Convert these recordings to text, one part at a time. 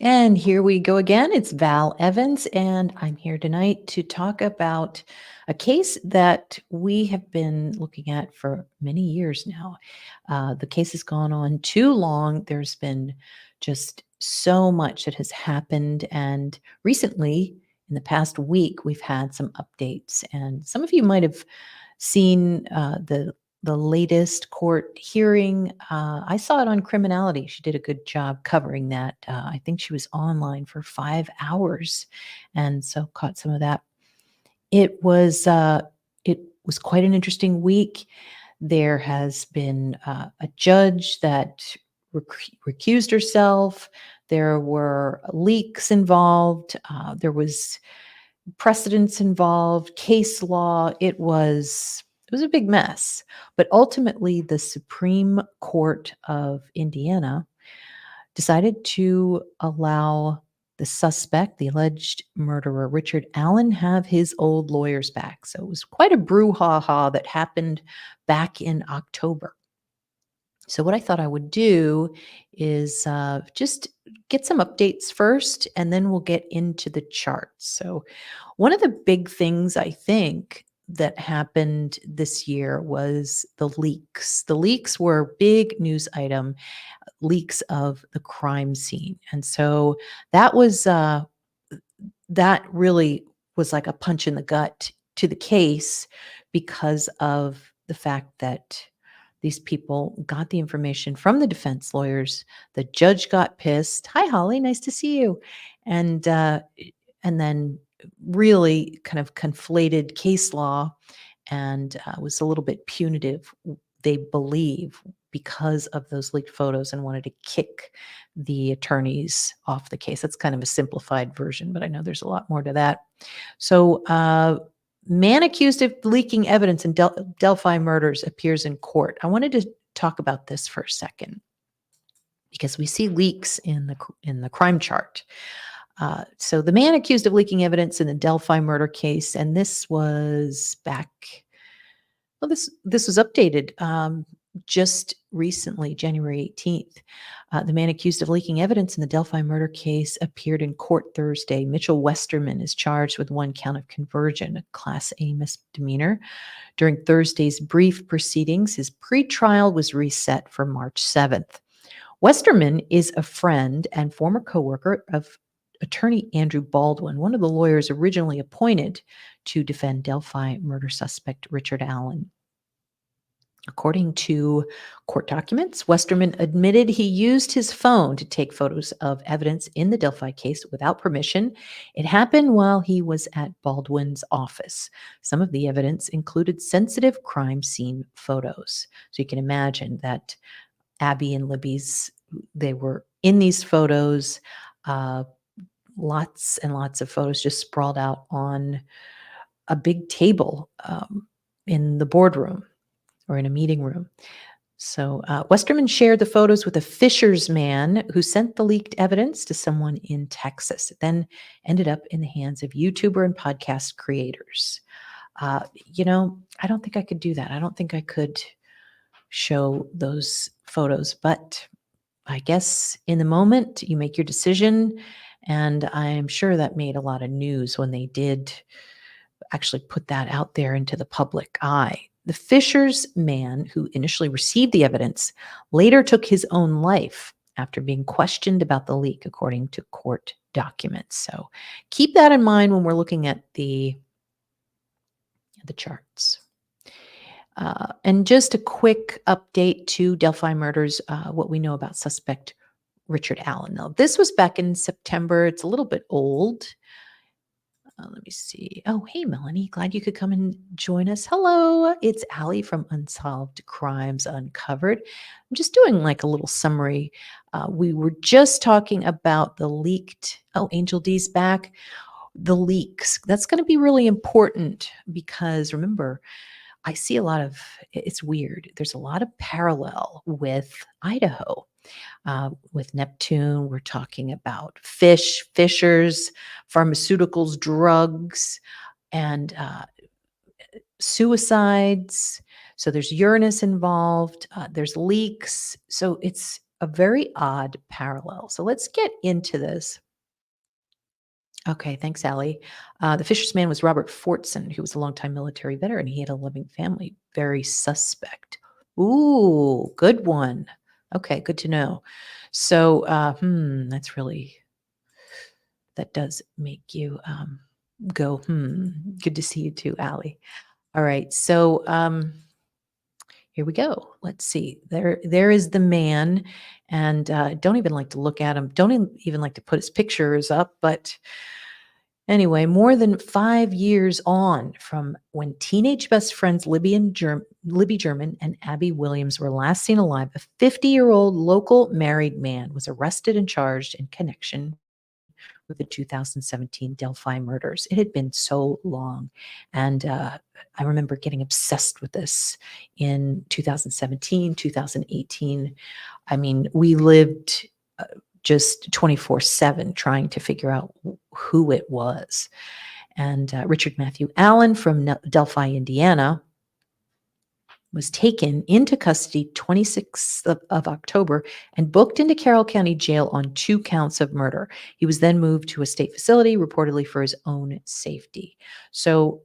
And here we go again. It's Val Evans, and I'm here tonight to talk about a case that we have been looking at for many years now. The case has gone on too long. There's been just so much that has happened. And recently, in the past week, we've had some updates. And some of you might have seen the latest court hearing. I saw it on Criminality. She did a good job covering that. I think she was online for 5 hours, and so caught some of that. It was uh, it was quite an interesting week. There has been a judge that recused herself. There were leaks involved. There was precedents involved, case law. It was a big mess. But ultimately, the Supreme Court of Indiana decided to allow the suspect, the alleged murderer, Richard Allen, have his old lawyers back. So it was quite a brouhaha that happened back in October. So, what I thought I would do is just get some updates first, and then we'll get into the charts. So, one of the big things I think that happened this year was the leaks. The leaks were a big news item, leaks of the crime scene. And so that really was like a punch in the gut to the case because of the fact that these people got the information from the defense lawyers. The judge got pissed. Hi, Holly. Nice to see you. And then really kind of conflated case law and was a little bit punitive, they believe, because of those leaked photos and wanted to kick the attorneys off the case. That's kind of a simplified version, but I know there's a lot more to that. So, man accused of leaking evidence in Delphi murders appears in court. I wanted to talk about this for a second because we see leaks in the crime chart. So the man accused of leaking evidence in the Delphi murder case, and this was back. Well, this was updated just recently, January 18th. The man accused of leaking evidence in the Delphi murder case appeared in court Thursday. Mitchell Westerman is charged with one count of conversion, a Class A misdemeanor. During Thursday's brief proceedings, his pretrial was reset for March 7th. Westerman is a friend and former coworker of attorney Andrew Baldwin, one of the lawyers originally appointed to defend Delphi murder suspect Richard Allen. According to court documents, Westerman admitted he used his phone to take photos of evidence in the Delphi case without permission. It happened while he was at Baldwin's office. Some of the evidence included sensitive crime scene photos. So you can imagine that Abby and Libby's, they were in these photos, lots and lots of photos just sprawled out on a big table in the boardroom or in a meeting room. So Westerman shared the photos with a Fishers man who sent the leaked evidence to someone in Texas. It then ended up in the hands of YouTuber and podcast creators. I don't think I could do that. I don't think I could show those photos, but I guess in the moment you make your decision. And I'm sure that made a lot of news when they did actually put that out there into the public eye. The Fishers man who initially received the evidence later took his own life after being questioned about the leak, according to court documents. So keep that in mind when we're looking at the charts. And just a quick update to Delphi murders, what we know about suspect Richard Allen. Now, this was back in September. It's a little bit old. Let me see. Oh, hey, Melanie. Glad you could come and join us. Hello. It's Allie from Unsolved Crimes Uncovered. I'm just doing like a little summary. We were just talking about the leaked. Oh, Angel D's back. The leaks. That's going to be really important because remember, I see it's weird. There's a lot of parallel with Idaho. With Neptune, we're talking about fishers, pharmaceuticals, drugs, and suicides. So there's Uranus involved. There's leaks. So it's a very odd parallel. So let's get into this. Okay, thanks, Allie. The Fisher's Man was Robert Fortson, who was a longtime military veteran. He had a loving family. Very suspect. Ooh, good one. Okay, good to know. So, that's really, that does make you go, good to see you too, Allie. All right, so here we go. Let's see. There is the man, and don't even like to look at him. Don't even like to put his pictures up, but anyway, more than 5 years on from when teenage best friends Libby German and Abby Williams were last seen alive, a 50-year-old local married man was arrested and charged in connection with the 2017 Delphi murders. It had been so long. And I remember getting obsessed with this in 2017, 2018. I mean, we lived just 24/7 trying to figure out who it was. And Richard Matthew Allen from Delphi, Indiana, was taken into custody 26th of October and booked into Carroll County Jail on 2 counts of murder. He was then moved to a state facility, reportedly for his own safety. So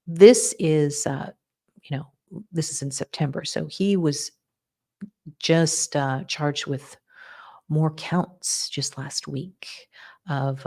this is, this is in September. So he was just charged with more counts just last week of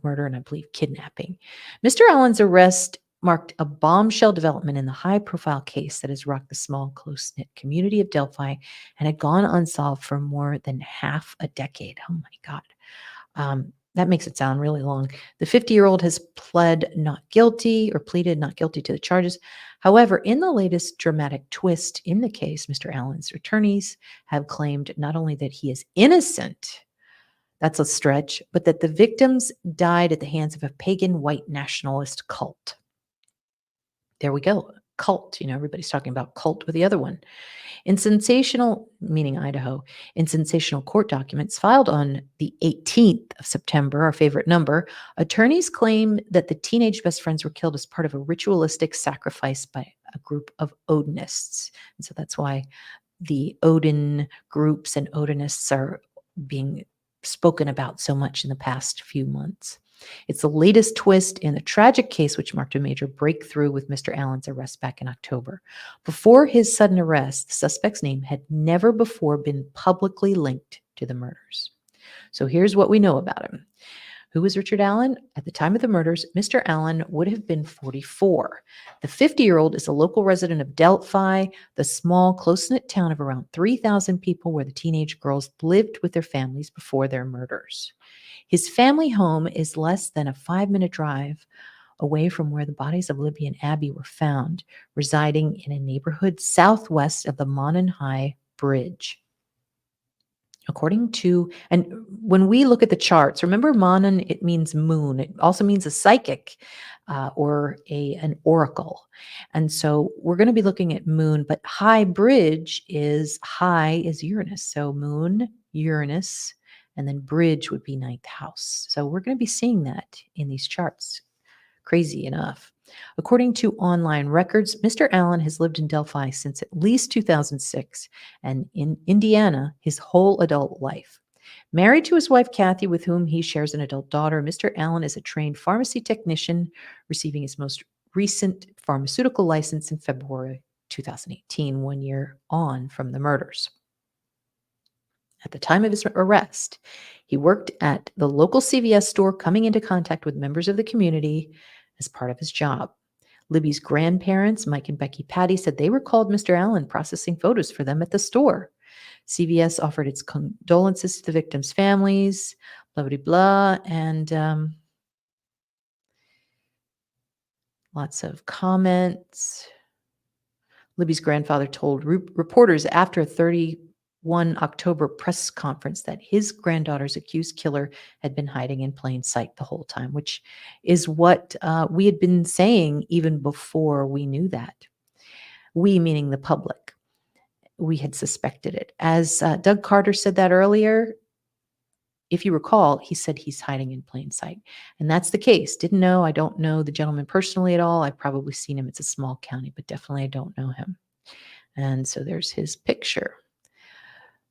murder and I believe kidnapping. Mr. Allen's arrest marked a bombshell development in the high-profile case that has rocked the small, close-knit community of Delphi and had gone unsolved for more than half a decade. Oh my God. That makes it sound really long. The 50-year-old has pleaded not guilty to the charges. However, in the latest dramatic twist in the case, Mr. Allen's attorneys have claimed not only that he is innocent, that's a stretch, but that the victims died at the hands of a pagan white nationalist cult. There we go. Cult. Everybody's talking about cult with the other one. In sensational, meaning Idaho, in sensational court documents filed on the 18th of September, our favorite number, attorneys claim that the teenage best friends were killed as part of a ritualistic sacrifice by a group of Odinists. And so that's why the Odin groups and Odinists are being spoken about so much in the past few months. It's the latest twist in the tragic case, which marked a major breakthrough with Mr. Allen's arrest back in October. Before his sudden arrest, the suspect's name had never before been publicly linked to the murders. So here's what we know about him. Who was Richard Allen? At the time of the murders, Mr. Allen would have been 44. The 50-year-old is a local resident of Delphi, the small, close-knit town of around 3,000 people where the teenage girls lived with their families before their murders. His family home is less than a 5-minute drive away from where the bodies of Libby and Abby were found, residing in a neighborhood southwest of the Monon High Bridge. According to, and when we look at the charts, remember Monon, it means moon. It also means a psychic or an oracle. And so we're going to be looking at moon, but high bridge is Uranus. So moon, Uranus, and then bridge would be ninth house. So we're going to be seeing that in these charts. Crazy enough. According to online records, Mr. Allen has lived in Delphi since at least 2006 and in Indiana his whole adult life. Married to his wife, Kathy, with whom he shares an adult daughter, Mr. Allen is a trained pharmacy technician, receiving his most recent pharmaceutical license in February 2018, 1 year on from the murders. At the time of his arrest, he worked at the local CVS store, coming into contact with members of the community as part of his job. Libby's grandparents, Mike and Becky Patty, said they recalled Mr. Allen processing photos for them at the store. CVS offered its condolences to the victims' families, blah, blah, blah, and lots of comments. Libby's grandfather told reporters after a 31 October press conference that his granddaughter's accused killer had been hiding in plain sight the whole time, which is what we had been saying even before we knew that. We, meaning the public. We had suspected it. As Doug Carter said that earlier, if you recall, he said he's hiding in plain sight. And that's the case. Didn't know. I don't know the gentleman personally at all. I've probably seen him. It's a small county, but definitely I don't know him. And so there's his picture.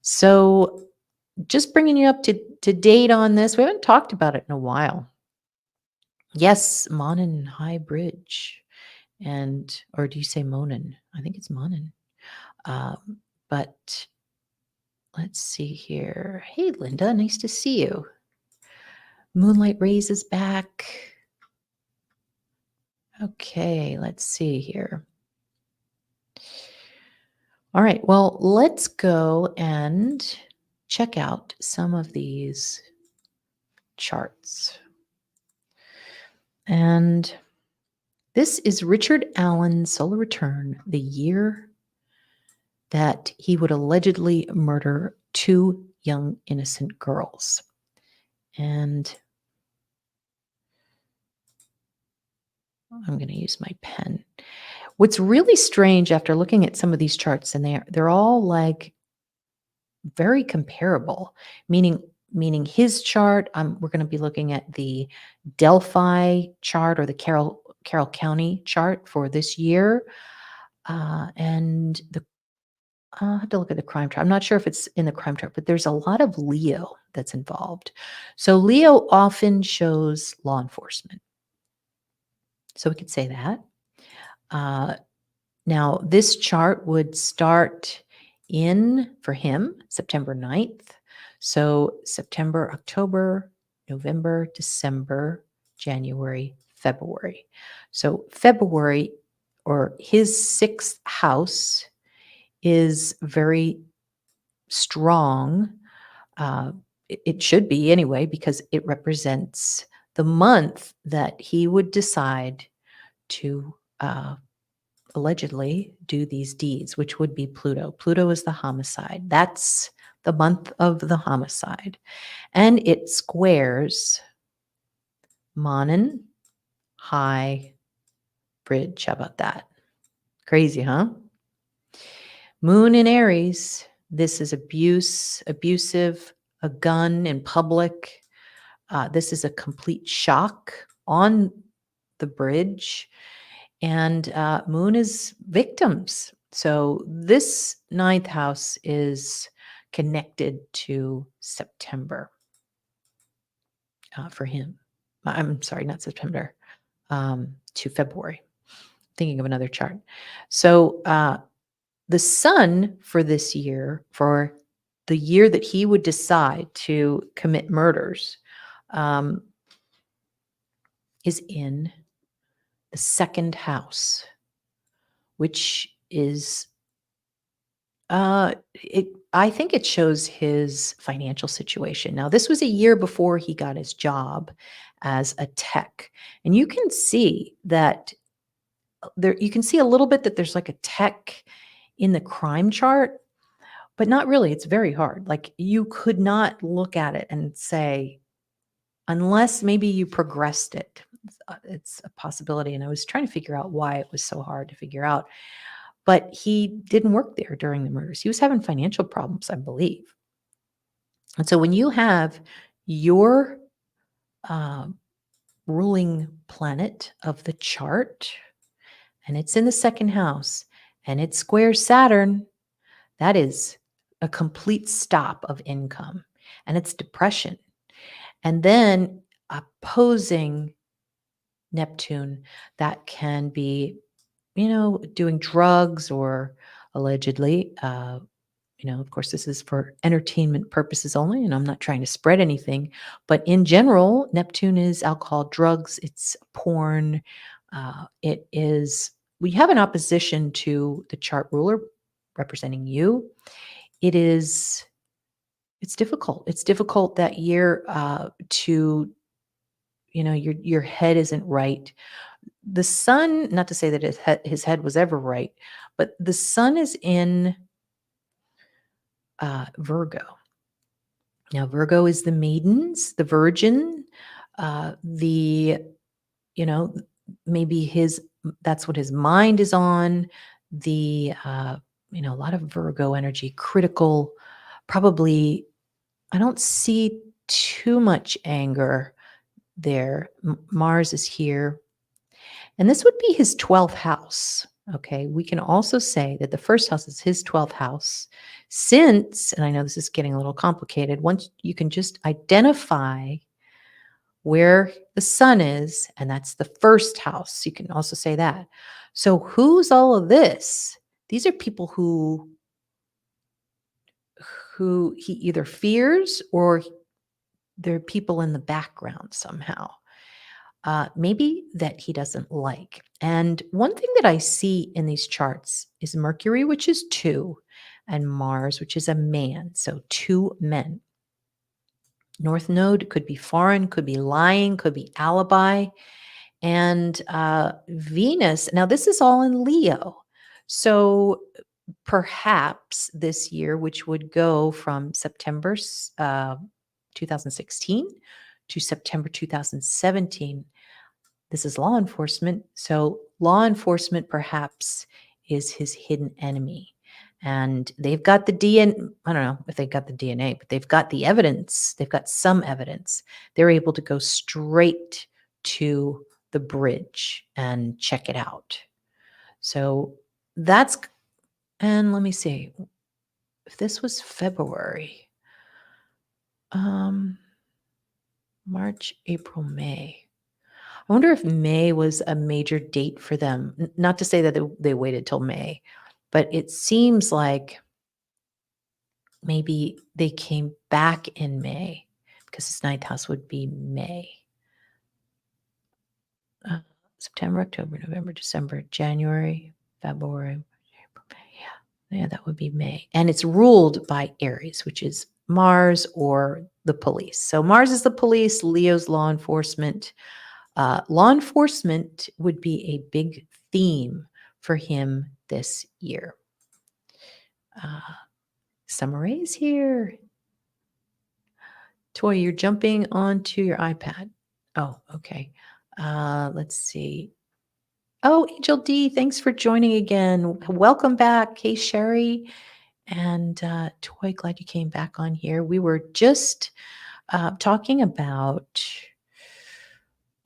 So just bringing you up to date on this. We haven't talked about it in a while. Yes, Monon High Bridge. And or do you say Monon? I think it's Monon. But let's see here. Hey, Linda, nice to see you. Moonlight Rays is back. Okay, let's see here. All right, well, let's go and check out some of these charts. And this is Richard Allen's solar return, the year that he would allegedly murder 2 young innocent girls. And I'm going to use my pen. What's really strange after looking at some of these charts, and they're all like very comparable, meaning his chart. We're going to be looking at the Delphi chart or the Carroll County chart for this year, and I'll have to look at the crime chart. I'm not sure if it's in the crime chart, but there's a lot of Leo that's involved. So Leo often shows law enforcement. So we could say that. Now, this chart would start for him, September 9th. So September, October, November, December, January, February. So February, or his 6th house, is very strong. It should be anyway, because it represents the month that he would decide to allegedly do these deeds, which would be Pluto. Pluto is the homicide. That's the month of the homicide. And it squares Monon High Bridge. How about that? Crazy, huh? Moon in Aries. This is abusive, a gun in public. This is a complete shock on the bridge. And Moon is victims. So this 9th house is connected to September for him. I'm sorry, not September, to February. Thinking of another chart. So the sun for this year, for the year that he would decide to commit murders, is in the 2nd house, which is I think it shows his financial situation. Now, this was a year before he got his job as a tech, and you can see that you can see a little bit that there's like a tech in the crime chart, but not really. It's very hard. Like, you could not look at it and say, unless maybe you progressed it. It's a possibility. And I was trying to figure out why it was so hard to figure out. But he didn't work there during the murders. He was having financial problems, I believe. And so when you have your ruling planet of the chart, and it's in the 2nd house, and it squares Saturn, that is a complete stop of income. And it's depression. And then opposing Neptune, that can be, doing drugs, or allegedly, of course, this is for entertainment purposes only, and I'm not trying to spread anything, but in general, Neptune is alcohol, drugs, it's porn. We have an opposition to the chart ruler representing you. It's difficult. It's difficult that year to, your head isn't right. The sun, not to say that his head was ever right, but the sun is in Virgo. Now, Virgo is the maidens, the virgin, maybe that's what his mind is on. A lot of Virgo energy, critical, probably. I don't see too much anger there. Mars is here. And this would be his 12th house. Okay. We can also say that the first house is his 12th house. Since, and I know this is getting a little complicated, once you can just identify where the sun is, and that's the first house. You can also say that. So, who's all of this? These are people who he either fears or they're people in the background somehow. Maybe that he doesn't like. And one thing that I see in these charts is Mercury, which is two, and Mars, which is a man. So two men. North Node could be foreign, could be lying, could be alibi. And Venus, now this is all in Leo. So perhaps this year, which would go from September 2016 to September 2017, this is law enforcement. So, law enforcement perhaps is his hidden enemy. And they've got the DNA. I don't know if they've got the DNA, but they've got the evidence. They've got some evidence. They're able to go straight to the bridge and check it out. So, that's, and let me see, if this was February, um, March, April, May. I wonder if May was a major date for them. Not to say that they waited till May, but it seems like maybe they came back in May because his ninth house would be May. Uh, September, October, November, December, January, February, April, May. Yeah, that would be May. And it's ruled by Aries, which is Mars or the police. So Mars is the police, Leo's law enforcement. Law enforcement would be a big theme for him this year. Summer Rae's here. Toy, you're jumping onto your iPad. Oh, okay. Let's see. Oh, Angel D, thanks for joining again. Welcome back. Hey, Sherry. And Toy, glad you came back on here. We were just talking about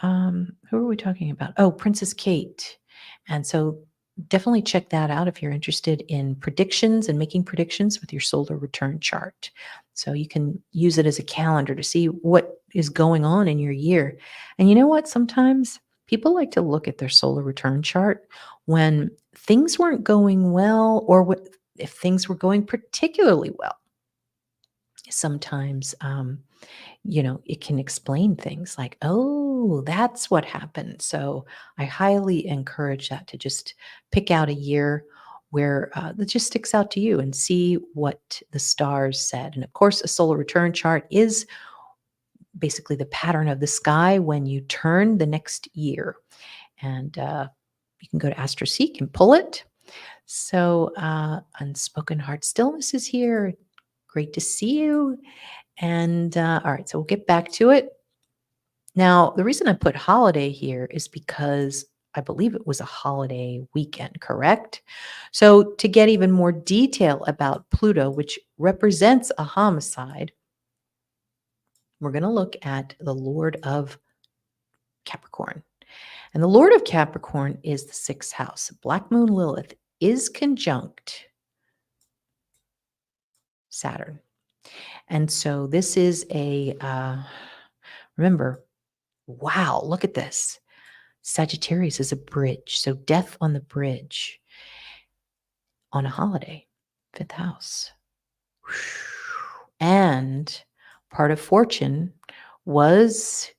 who are we talking about? Oh, Princess Kate. And so definitely check that out if you're interested in predictions and making predictions with your solar return chart. So you can use it as a calendar to see what is going on in your year. And you know what? Sometimes people like to look at their solar return chart when things weren't going well or if things were going particularly well. Sometimes it can explain things like, oh, that's what happened. So I highly encourage that to just pick out a year where that just sticks out to you and see what the stars said. And of course, a solar return chart is basically the pattern of the sky when you turn the next year. And you can go to AstroSeek and pull it. So Unspoken Heart Stillness is here. Great to see you. And all right, so we'll get back to it. Now, the reason I put holiday here is because I believe it was a holiday weekend, correct? So, to get even more detail about Pluto, which represents a homicide, we're going to look at the Lord of Capricorn. And the Lord of Capricorn is the sixth house. Black Moon Lilith is conjunct Saturn. And so this is remember, wow, look at this. Sagittarius is a bridge. So death on the bridge on a holiday, fifth house. And part of fortune was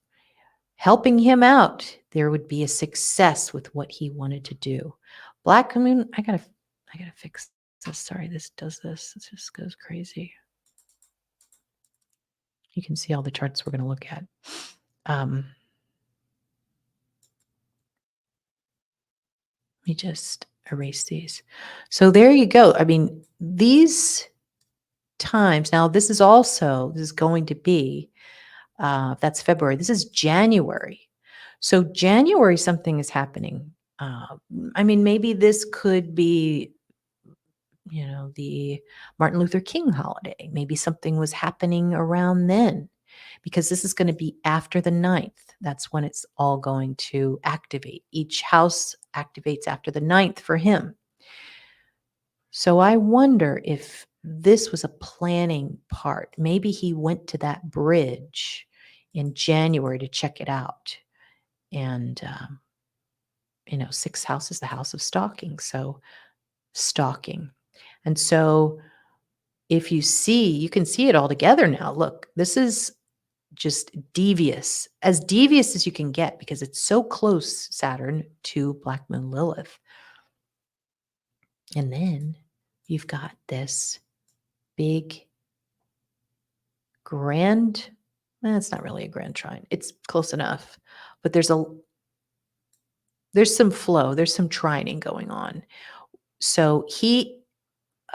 helping him out. There would be a success with what he wanted to do. Black Moon, I gotta fix this. Sorry, this does this. It just goes crazy. You can see all the charts we're going to look at. Let me just erase these. So there you go. I mean, these times, now this is going to be, that's February. This is January. So January, something is happening. I mean, maybe this could be, the Martin Luther King holiday. Maybe something was happening around then because this is going to be after the 9th. That's when it's all going to activate. Each house activates after the 9th for him. So I wonder if this was a planning part. Maybe he went to that bridge in January to check it out. And, 6th house is the house of stalking. So, stalking. And so, if you can see it all together now. Look, this is just devious, as devious as you can get because it's so close, Saturn, to Black Moon Lilith. And then you've got this big grand, it's not really a grand trine. It's close enough. But there's some flow, there's some trining going on. So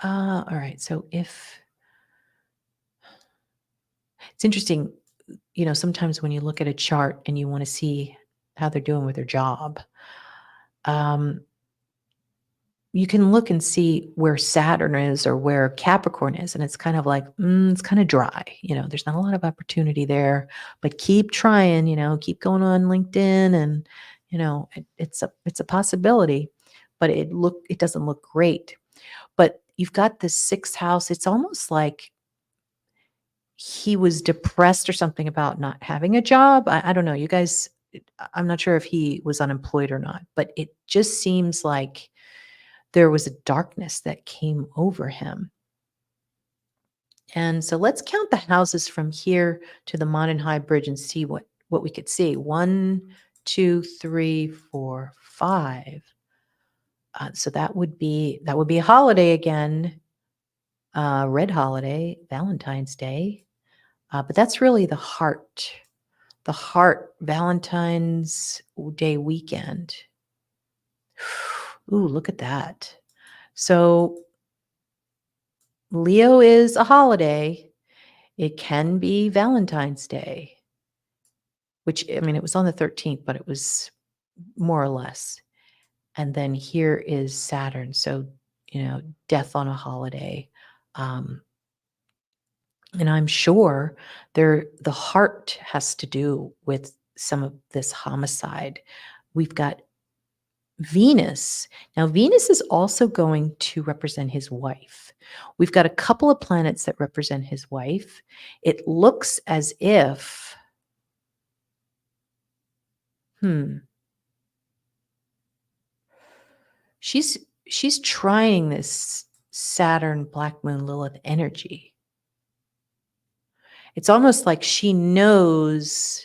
all right. So if it's interesting, sometimes when you look at a chart and you want to see how they're doing with their job, um, you can look and see where Saturn is or where Capricorn is. And it's kind of like, it's kind of dry. There's not a lot of opportunity there, but keep trying, keep going on LinkedIn and, it's a possibility, but it doesn't look great. But you've got this 6th house. It's almost like he was depressed or something about not having a job. I don't know. You guys, I'm not sure if he was unemployed or not, but it just seems like there was a darkness that came over him. And so let's count the houses from here to the Mountain High Bridge and see what we could see. 1, 2, 3, 4, 5. So that would be a holiday again. Red holiday, Valentine's Day. But that's really the heart. The heart, Valentine's Day weekend. Ooh, look at that. So Leo is a holiday. It can be Valentine's Day, which, it was on the 13th, but it was more or less. And then here is Saturn. So, death on a holiday. And I'm sure the heart has to do with some of this homicide. We've got Venus. Now, Venus is also going to represent his wife. We've got a couple of planets that represent his wife. It looks as if, she's trying this Saturn, Black Moon, Lilith energy. It's almost like she knows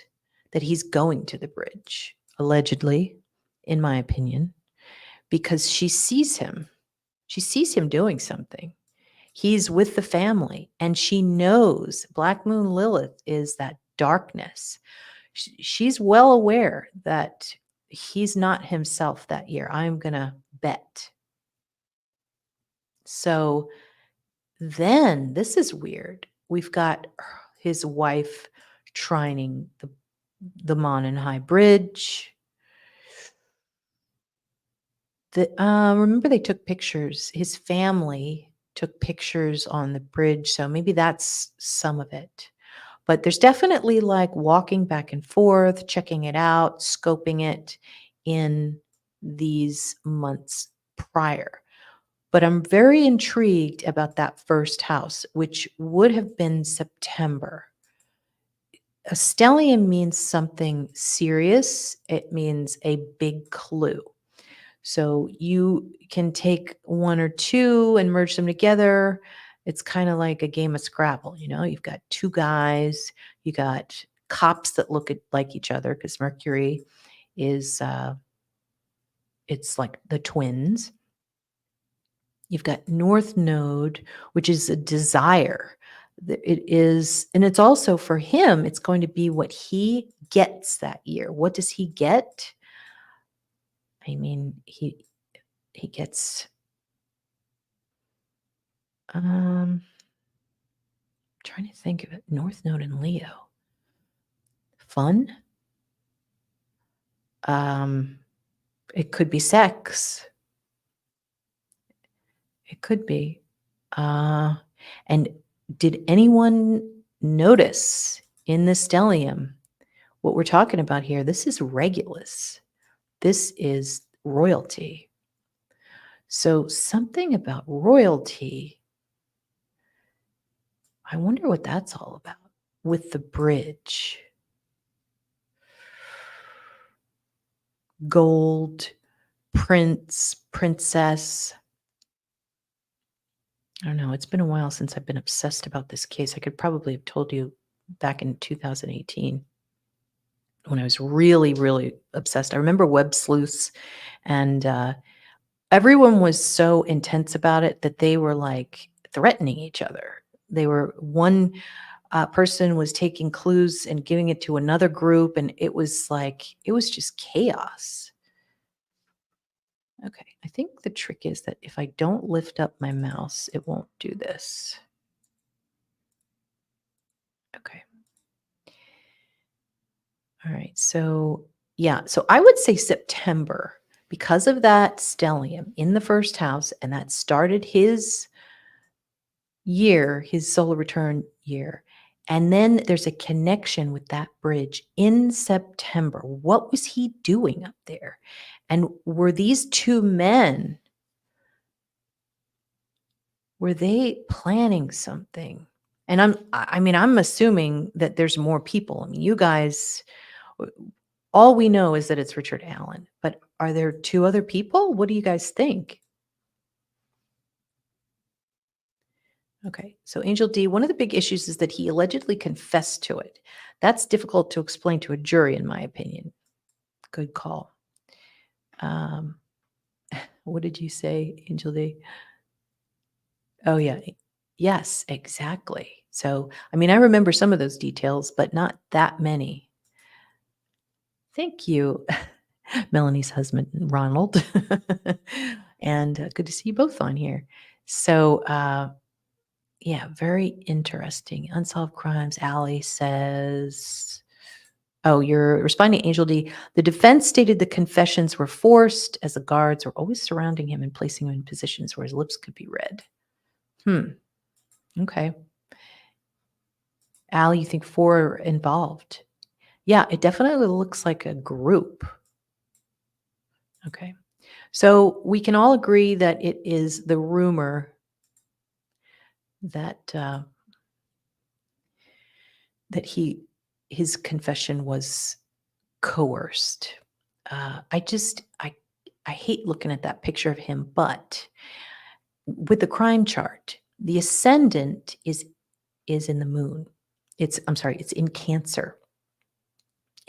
that he's going to the bridge, allegedly, in my opinion, because she sees him. She sees him doing something. He's with the family, and she knows Black Moon Lilith is that darkness. She's well aware that he's not himself that year. I'm going to bet. So then this is weird. We've got his wife trining the Mon High Bridge. Remember they took pictures. His family took pictures on the bridge, so maybe that's some of it. But there's definitely like walking back and forth, checking it out, scoping it in these months prior. But I'm very intrigued about that first house, which would have been September. A stellium means something serious. It means a big clue. So you can take one or two and merge them together. It's kind of like a game of Scrabble. You've got two guys, you got cops that look like each other because Mercury is, it's like the twins. You've got North Node, which is a desire. It is, and it's also for him, it's going to be what he gets that year. What does he get? He gets, trying to think of it. North Node and Leo. Fun. It could be sex. It could be. And did anyone notice in the stellium what we're talking about here? This is Regulus. This is royalty. So something about royalty, I wonder what that's all about with the bridge. Gold, prince, princess. I don't know. It's been a while since I've been obsessed about this case. I could probably have told you back in 2018 when I was really, really obsessed. I remember web sleuths, and everyone was so intense about it that they were like threatening each other. They were one person was taking clues and giving it to another group, and it was like it was just chaos. Okay, I think the trick is that if I don't lift up my mouse, it won't do this. Okay. All right. So, yeah. So I would say September because of that stellium in the first house, and that started his year, his solar return year. And then there's a connection with that bridge in September. What was he doing up there? And were these two men, were they planning something? And I'm assuming that there's more people. I mean, you guys, all we know is that it's Richard Allen, but are there two other people? What do you guys think? Okay, so Angel D, one of the big issues is that he allegedly confessed to it. That's difficult to explain to a jury, in my opinion. Good call. Um, what did you say, Angel D? Oh, yeah. Yes, exactly. So, I mean, I remember some of those details, but not that many. Thank you, Melanie's husband, Ronald. And good to see you both on here. So, yeah, very interesting. Unsolved crimes. Allie says, oh, you're responding to Angel D. The defense stated the confessions were forced as the guards were always surrounding him and placing him in positions where his lips could be read. Okay. Allie, you think four are involved? Yeah, it definitely looks like a group. Okay. So we can all agree that it is the rumor that that his confession was coerced. I hate looking at that picture of him, but with the crime chart, the ascendant is in the moon. It's in Cancer.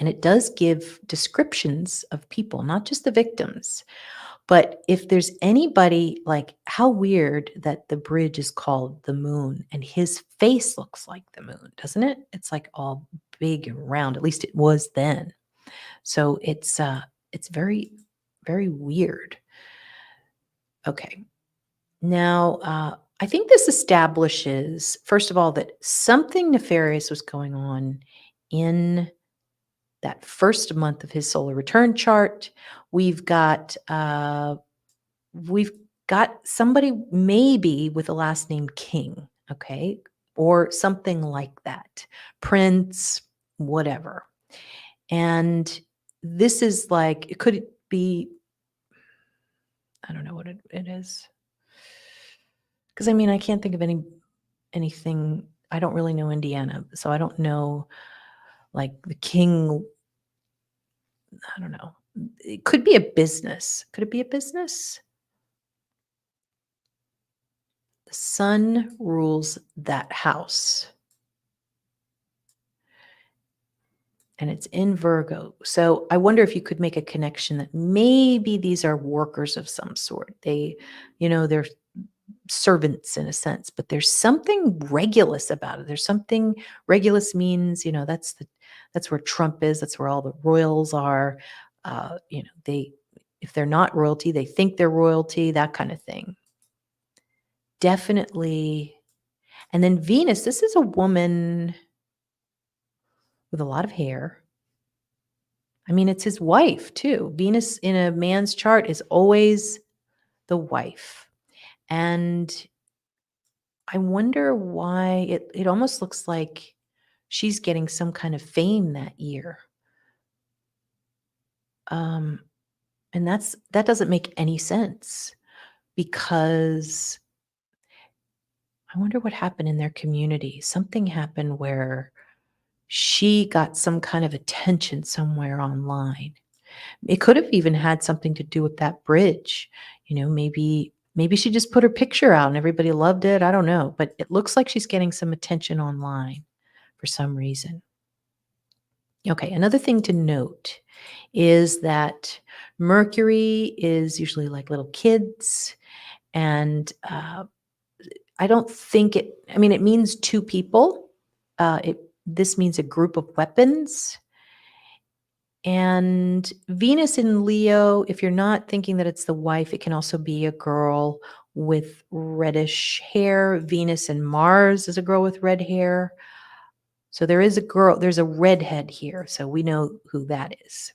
And it does give descriptions of people, not just the victims. But if there's anybody, like, how weird that the bridge is called the moon and his face looks like the moon, doesn't it? It's like all big and round. At least it was then. So it's very, very weird. Okay. Now, I think this establishes, first of all, that something nefarious was going on in that first month of his solar return chart. We've got we've got somebody maybe with the last name King, okay, or something like that, Prince, whatever. And this is like, it could be, I don't know what it is. Because I mean, I can't think of anything. I don't really know Indiana, so I don't know like the king. I don't know. It could be a business. Could it be a business? The sun rules that house. And it's in Virgo. So I wonder if you could make a connection that maybe these are workers of some sort. They're servants in a sense, but there's something Regulus about it. There's something Regulus means, that's where Trump is. That's where all the royals are. If they're not royalty, they think they're royalty, that kind of thing. Definitely. And then Venus, this is a woman with a lot of hair. I mean, it's his wife too. Venus in a man's chart is always the wife. And I wonder why it almost looks like she's getting some kind of fame that year. Um, And that doesn't make any sense because I wonder what happened in their community. Something happened where she got some kind of attention somewhere online. It could have even had something to do with that bridge. Maybe she just put her picture out and everybody loved it. I don't know, but it looks like she's getting some attention online for some reason. Okay, another thing to note is that Mercury is usually like little kids, and I don't think I mean, it means two people. This means a group of weapons. And Venus in Leo, if you're not thinking that it's the wife, it can also be a girl with reddish hair. Venus and Mars is a girl with red hair. So there's a redhead here. So we know who that is,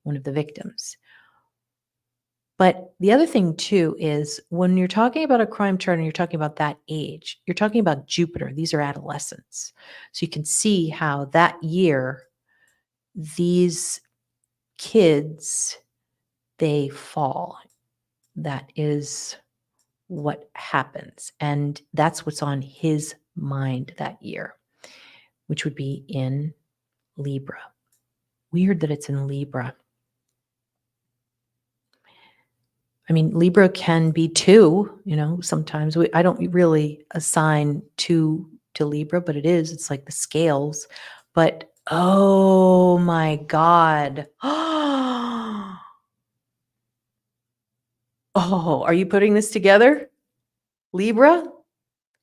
one of the victims. But the other thing too is when you're talking about a crime chart and you're talking about that age, you're talking about Jupiter. These are adolescents. So you can see how that year, these kids, they fall. That is what happens. And that's what's on his mind that year, which would be in Libra. Weird that it's in Libra. I mean, Libra can be two, sometimes. I don't really assign two to Libra, but it is. It's like the scales. But, oh my God. Oh, are you putting this together? Libra,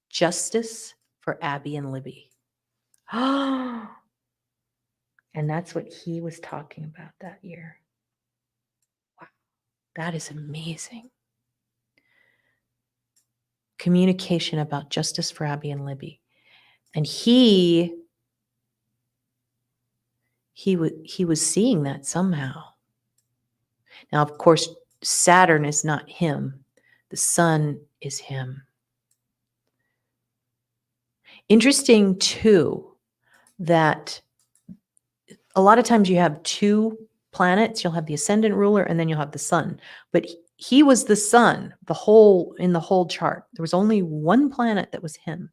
justice for Abby and Libby. And that's what he was talking about that year. Wow, that is amazing. Communication about justice for Abby and Libby. And he was seeing that somehow. Now, of course, Saturn is not him. The sun is him. Interesting, too, that a lot of times you have two planets. You'll have the ascendant ruler and then you'll have the sun. But he was the sun in the whole chart. There was only one planet that was him.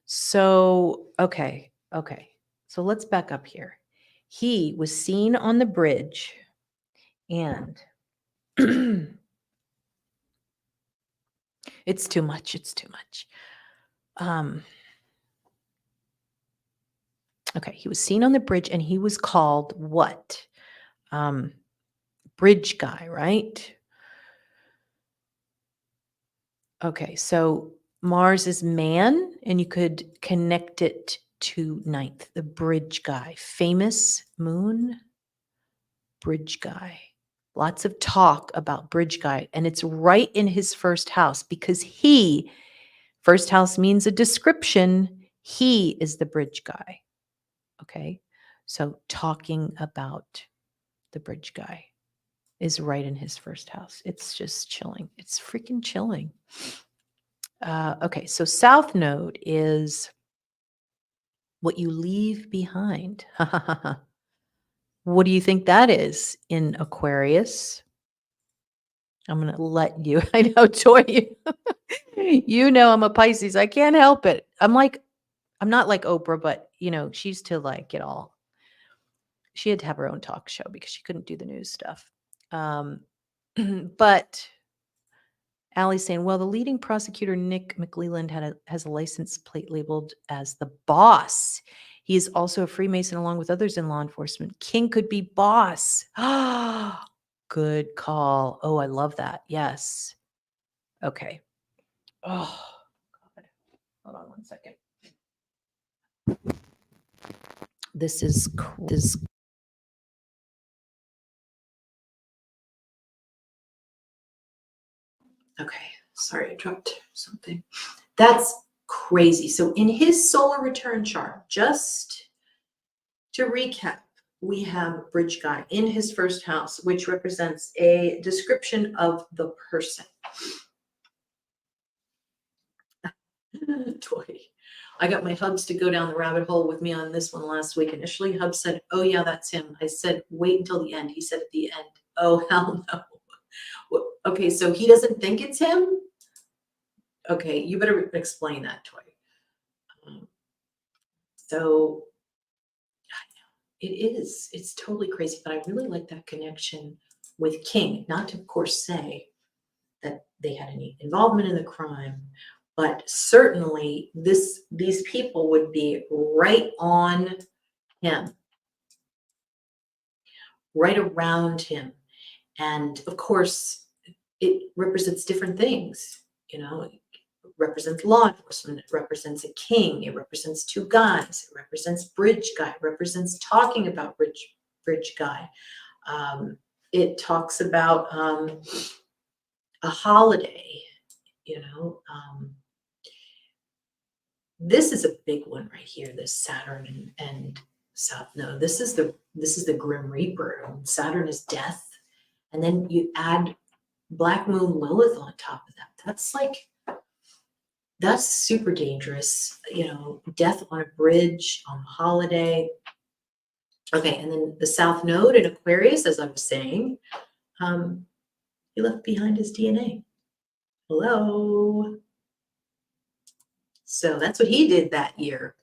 So, okay. So let's back up here. He was seen on the bridge and it's too much. Okay, he was seen on the bridge and he was called what? Bridge guy, right? Okay, so Mars is man, and you could connect it to ninth, the bridge guy. Famous moon, bridge guy. Lots of talk about bridge guy, and it's right in his first house because first house means a description. He is the bridge guy. Okay, so talking about the bridge guy is right in his first house. It's just chilling. It's freaking chilling. Okay, so South Node is what you leave behind. What do you think that is in Aquarius? I'm going to let you. I know, Joy. You know I'm a Pisces. I can't help it. I'm not like Oprah, but she used to get all. She had to have her own talk show because she couldn't do the news stuff. But Allie's saying, well, the leading prosecutor, Nick McLeland, has a license plate labeled as the boss. He is also a Freemason along with others in law enforcement. King could be boss. Ah, good call. Oh, I love that. Yes. Okay. Oh, God. Hold on one second. This is okay. Sorry, I dropped something. That's crazy. So in his solar return chart, just to recap, we have bridge guy in his first house, which represents a description of the person. Toy. I got my hubs to go down the rabbit hole with me on this one last week. Initially, Hub said, "Oh yeah, that's him." I said, "Wait until the end." He said at the end, "Oh hell no." Okay, so he doesn't think it's him? Okay, you better explain that, Toy. Um, so it is. It's totally crazy, but I really like that connection with King. Not to, of course, say that they had any involvement in the crime, but certainly these people would be right on him, right around him. And of course, it represents different things. It represents law enforcement, it represents a king, it represents two guys, it represents bridge guy, it represents talking about bridge guy. It talks about a holiday, you know. This is a big one right here, this Saturn and South. No, this is the Grim Reaper. Saturn is death. And then you add Black Moon Lilith on top of that. That's super dangerous. Death on a bridge, on a holiday. Okay, and then the South Node in Aquarius, as I was saying, he left behind his DNA. Hello. So that's what he did that year.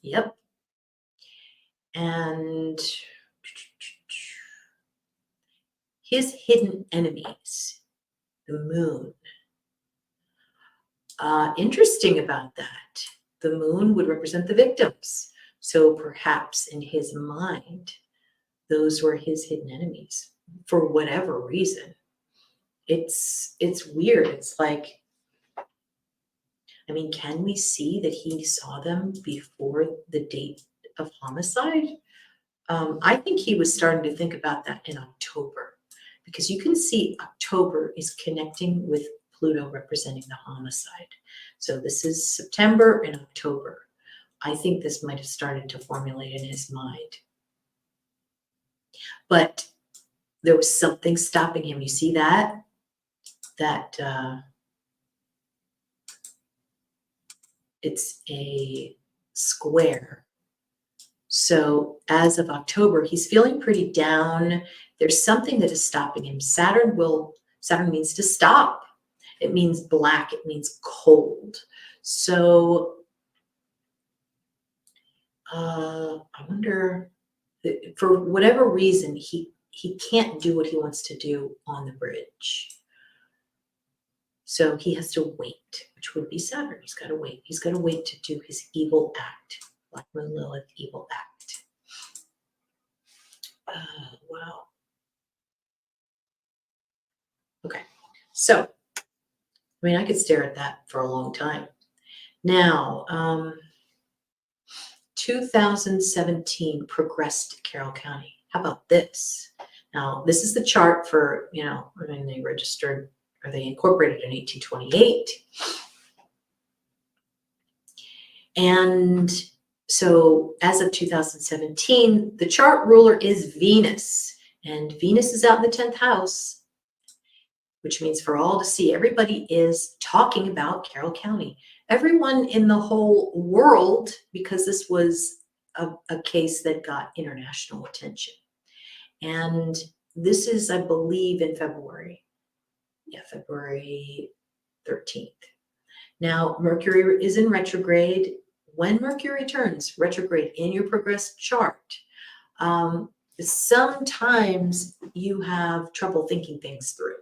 Yep. And his hidden enemies, the moon. Interesting about that. The moon would represent the victims. So perhaps in his mind, those were his hidden enemies for whatever reason. It's weird. It's like, I mean, can we see that he saw them before the date of homicide? I think he was starting to think about that in October, because you can see October is connecting with Pluto representing the homicide. So this is September and October. I think this might have started to formulate in his mind. But there was something stopping him. You see that? It's a square. So as of October, he's feeling pretty down. There's something that is stopping him. Saturn means to stop. It means black. It means cold. So I wonder, for whatever reason, he can't do what he wants to do on the bridge. So he has to wait, which would be Saturn. He's got to wait. He's got to wait to do his evil act. Black Moon Lilith, evil act. Wow. Okay. So, I mean, I could stare at that for a long time. Now, 2017 progressed Carroll County. How about this? Now, this is the chart for, when they registered, or they incorporated in 1828. And so as of 2017, the chart ruler is Venus, and Venus is out in the 10th house, which means for all to see. Everybody is talking about Carroll County. Everyone in the whole world, because this was a case that got international attention. And this is, I believe, in February. Yeah, February 13th. Now, Mercury is in retrograde. When Mercury turns retrograde in your progressed chart, sometimes you have trouble thinking things through.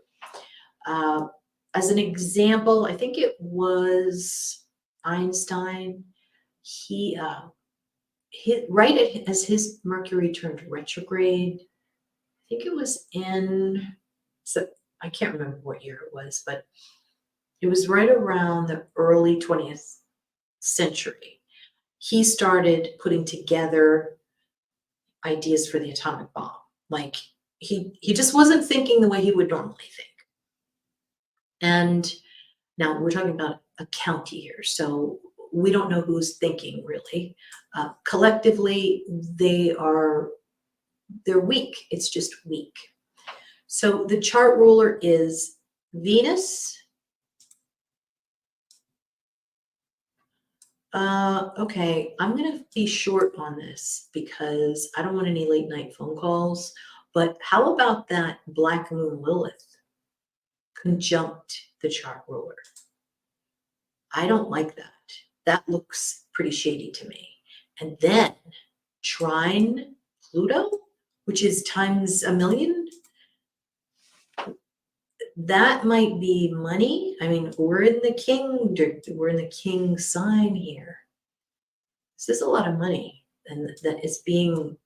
As an example, I think it was Einstein. He as his Mercury turned retrograde, I think it was I can't remember what year it was, but it was right around the early 20th century. He started putting together ideas for the atomic bomb. Like he just wasn't thinking the way he would normally think. And now we're talking about a county here, so we don't know who's thinking really. Collectively, they're weak. It's just weak. So the chart ruler is Venus Okay, I'm gonna be short on this because I don't want any late night phone calls. But how about that Black Moon Lilith conjunct the chart ruler? I don't like that. That looks pretty shady to me. And then trine Pluto, which is times a million, that might be money. I mean, we're in the king sign here. This is a lot of money, and that is being,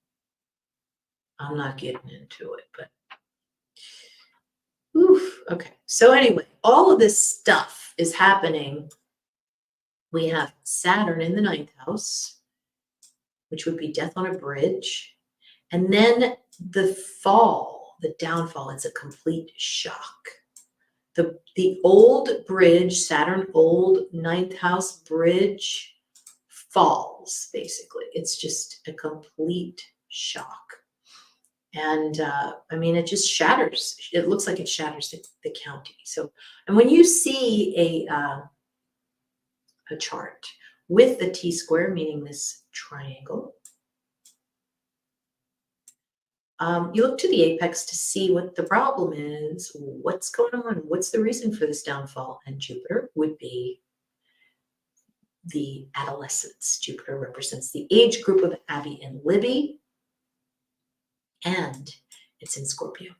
I'm not getting into it, but oof, okay. So anyway, all of this stuff is happening. We have Saturn in the ninth house, which would be death on a bridge. And then the fall, the downfall, it's a complete shock. The old bridge, Saturn old ninth house bridge, falls, basically. It's just a complete shock. And I mean, it just shatters. It looks like it shatters the county. So, and when you see a chart with the T-square, meaning this triangle, you look to the apex to see what the problem is, what's going on, what's the reason for this downfall. And Jupiter would be the adolescence. Jupiter represents the age group of Abby and Libby, and it's in Scorpio.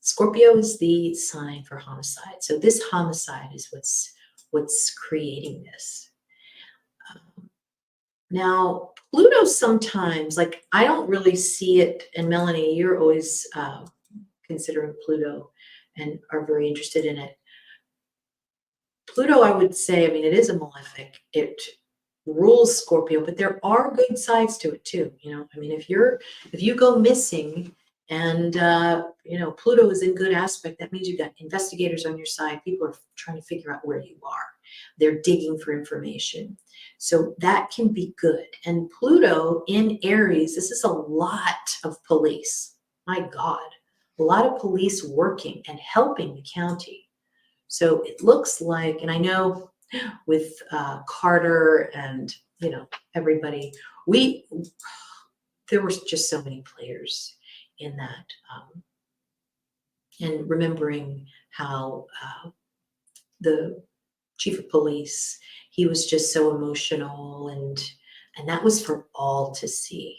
Scorpio is the sign for homicide. So this homicide is what's creating this. Now, Pluto sometimes, like, I don't really see it, and Melanie, you're always considering Pluto and are very interested in it. Pluto, I would say, I mean, it is a malefic. It rules Scorpio, but there are good sides to it too. I mean, if you go missing and Pluto is in good aspect, that means you've got investigators on your side. People are trying to figure out where you are. They're digging for information. So that can be good. And Pluto in Aries, this is a lot of police. My God, a lot of police working and helping the county. So it looks like, and I know with Carter and everybody, there were just so many players in that, and remembering how the chief of police, he was just so emotional, and that was for all to see.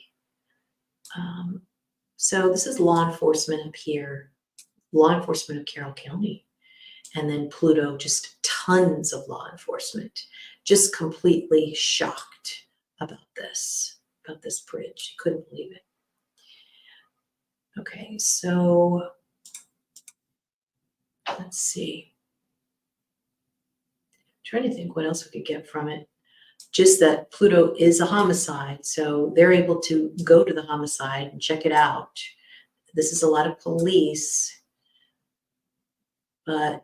So this is law enforcement up here, law enforcement of Carroll County. And then Pluto, just tons of law enforcement, just completely shocked about this bridge. Couldn't believe it. Okay, so let's see. I'm trying to think what else we could get from it. Just that Pluto is a homicide, so they're able to go to the homicide and check it out. This is a lot of police, but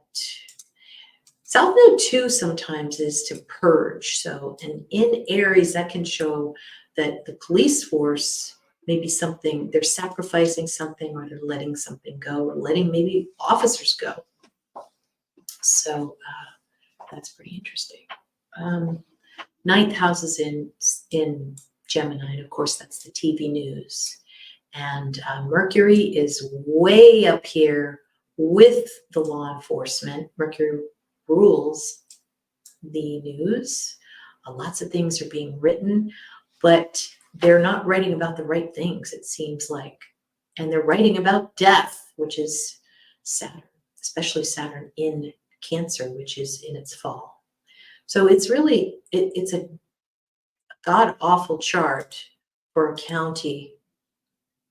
South Node 2 sometimes is to purge. So, and in Aries, that can show that the police force, maybe something, they're sacrificing something, or they're letting something go, or letting maybe officers go. So that's pretty interesting. Ninth house is in Gemini, and of course that's the TV news. And Mercury is way up here with the law enforcement. Mercury rules the news. Lots of things are being written, but they're not writing about the right things, it seems like. And they're writing about death, which is Saturn, especially Saturn in Cancer, which is in its fall. So it's really, it's a god-awful chart for a county.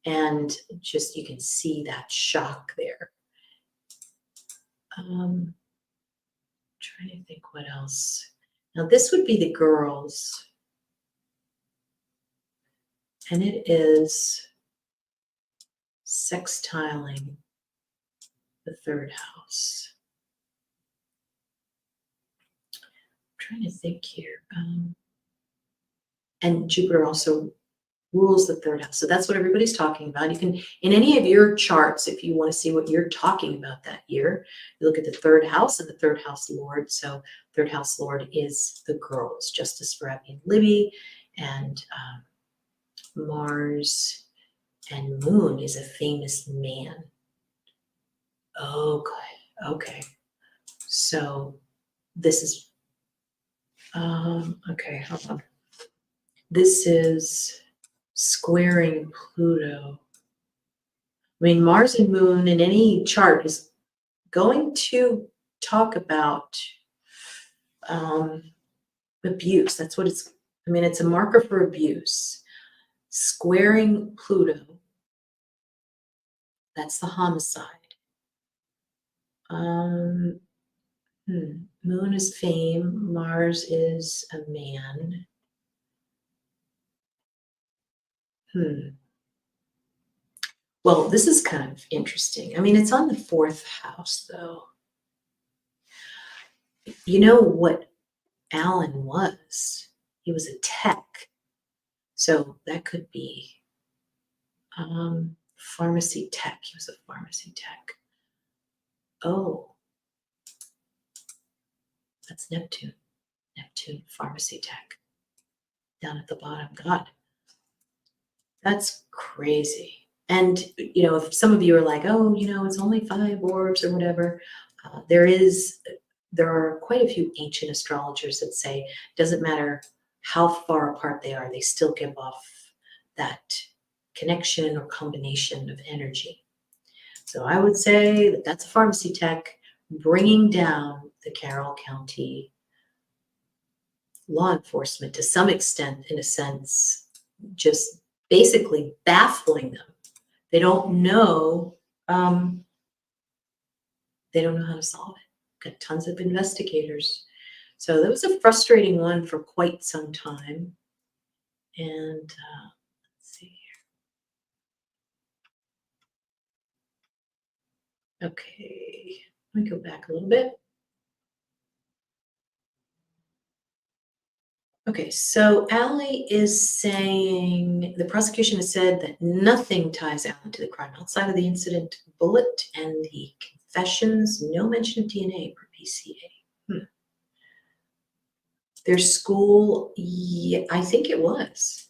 And just, you can see that shock there. Trying to think what else. Now this would be the girls. And it is sextiling the third house. I'm trying to think here. And Jupiter also rules the third house. So that's what everybody's talking about. You can, in any of your charts, if you want to see what you're talking about that year, you look at the third house and the third house lord. So third house lord is the girls, justice for Abby and Libby, and Mars and Moon is a famous man. Oh, good. Okay. So this is, okay, hold on. This is squaring Pluto. I mean, Mars and Moon in any chart is going to talk about abuse. That's what it's, I mean, it's a marker for abuse. Squaring Pluto, that's the homicide. Moon is fame, Mars is a man. Well, this is kind of interesting. I mean, it's on the fourth house, though. You know what Alan was? He was a tech. So that could be pharmacy tech. He was a pharmacy tech. Oh, that's Neptune. Neptune, pharmacy tech. Down at the bottom. God, that's crazy. And, you know, if some of you are like, oh, you know, it's only 5 orbs or whatever, there are quite a few ancient astrologers that say it doesn't matter how far apart they are, they still give off that connection or combination of energy. So I would say that that's a pharmacy tech bringing down the Carroll County law enforcement to some extent, in a sense, just basically baffling them. They don't know. They don't know how to solve it. Got tons of investigators. So that was a frustrating one for quite some time. And let's see here. Okay, let me go back a little bit. Okay, so Allie is saying the prosecution has said that nothing ties Allen to the crime outside of the incident bullet and the confessions. No mention of DNA per PCA. Their school, yeah, I think it was.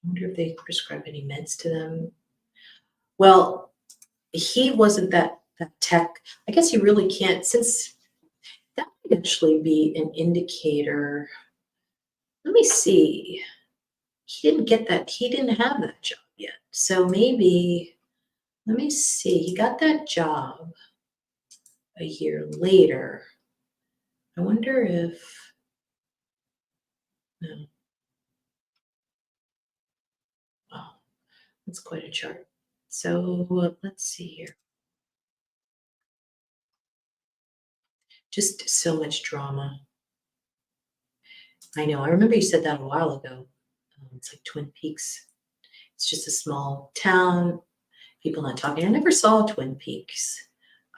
I wonder if they prescribed any meds to them. Well, he wasn't that tech. I guess you really can't, since that would actually be an indicator. Let me see. He didn't get that. He didn't have that job yet. So maybe, let me see. He got that job a year later. I wonder if, no. Wow, that's quite a chart. So let's see here. Just so much drama. I know. I remember you said that a while ago. It's like Twin Peaks. It's just a small town. People not talking. I never saw Twin Peaks.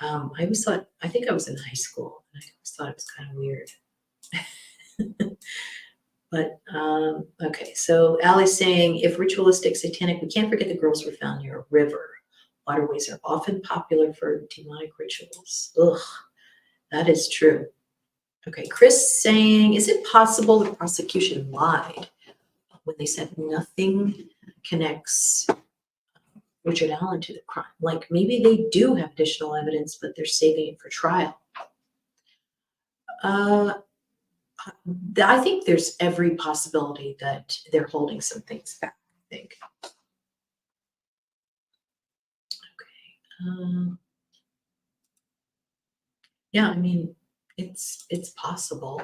I always thought, I think I was in high school, and I always thought it was kind of weird. But, okay, so Allie's saying, if ritualistic, satanic, we can't forget the girls were found near a river. Waterways are often popular for demonic rituals. Ugh, that is true. Okay, Chris saying, is it possible the prosecution lied when they said nothing connects Richard Allen to the crime? Like maybe they do have additional evidence, but they're saving it for trial. I think there's every possibility that they're holding some things back, I think. Okay. Yeah, I mean, it's possible.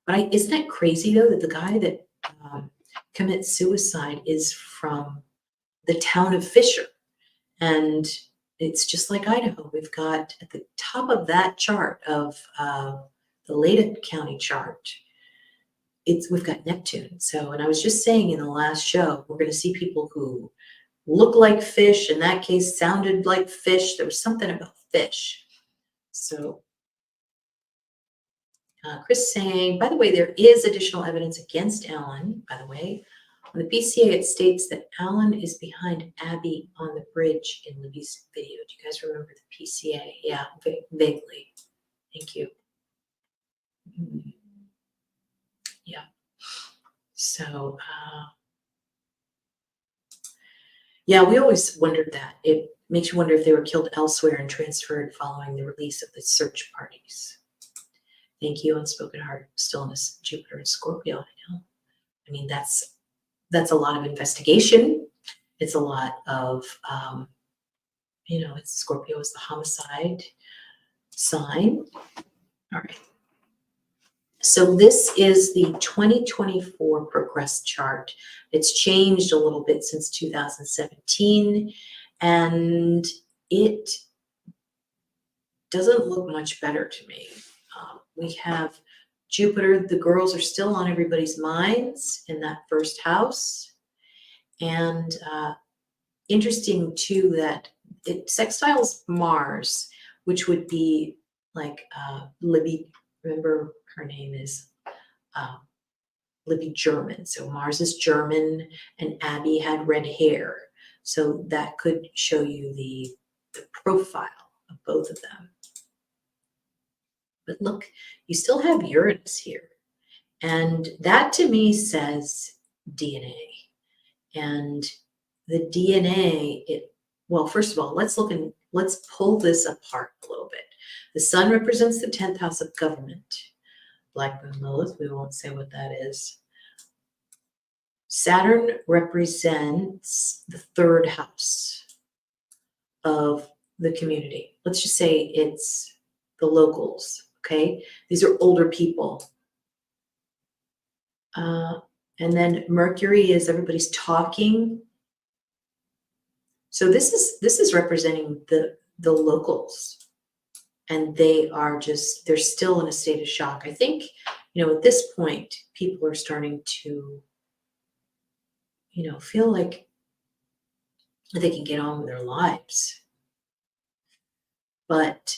But isn't that crazy though that the guy that commits suicide is from the town of Fisher? And it's just like Idaho. We've got at the top of that chart of the Leyden County chart, we've got Neptune. So, and I was just saying in the last show, we're going to see people who look like fish. In that case, sounded like fish. There was something about fish. So, Chris saying, by the way, there is additional evidence against Alan, by the way. On the PCA, it states that Alan is behind Abby on the bridge in Libby's video. Do you guys remember the PCA? Yeah, vaguely. Thank you. Mm, yeah. So, yeah, we always wondered that. It makes you wonder if they were killed elsewhere and transferred following the release of the search parties. Thank you, Unspoken Heart, Stillness, Jupiter and Scorpio. I know. I mean, that's a lot of investigation. It's a lot of, it's Scorpio is the homicide sign. All right. So this is the 2024 progress chart. It's changed a little bit since 2017, and it doesn't look much better to me. We have Jupiter. The girls are still on everybody's minds in that first house. And interesting, too, that it sextiles Mars, which would be like Libby. Remember, her name is Libby German. So Mars is German, and Abby had red hair. So that could show you the profile of both of them. But look, you still have Uranus here. And that to me says DNA. And the DNA, well, first of all, let's pull this apart a little bit. The sun represents the 10th house of government. Black Moon Lilith, we won't say what that is. Saturn represents the 3rd house of the community. Let's just say it's the locals, okay? These are older people. And then Mercury is everybody's talking. So this is representing the locals, and they're still in a state of shock. I think, at this point, people are starting to, feel like they can get on with their lives. But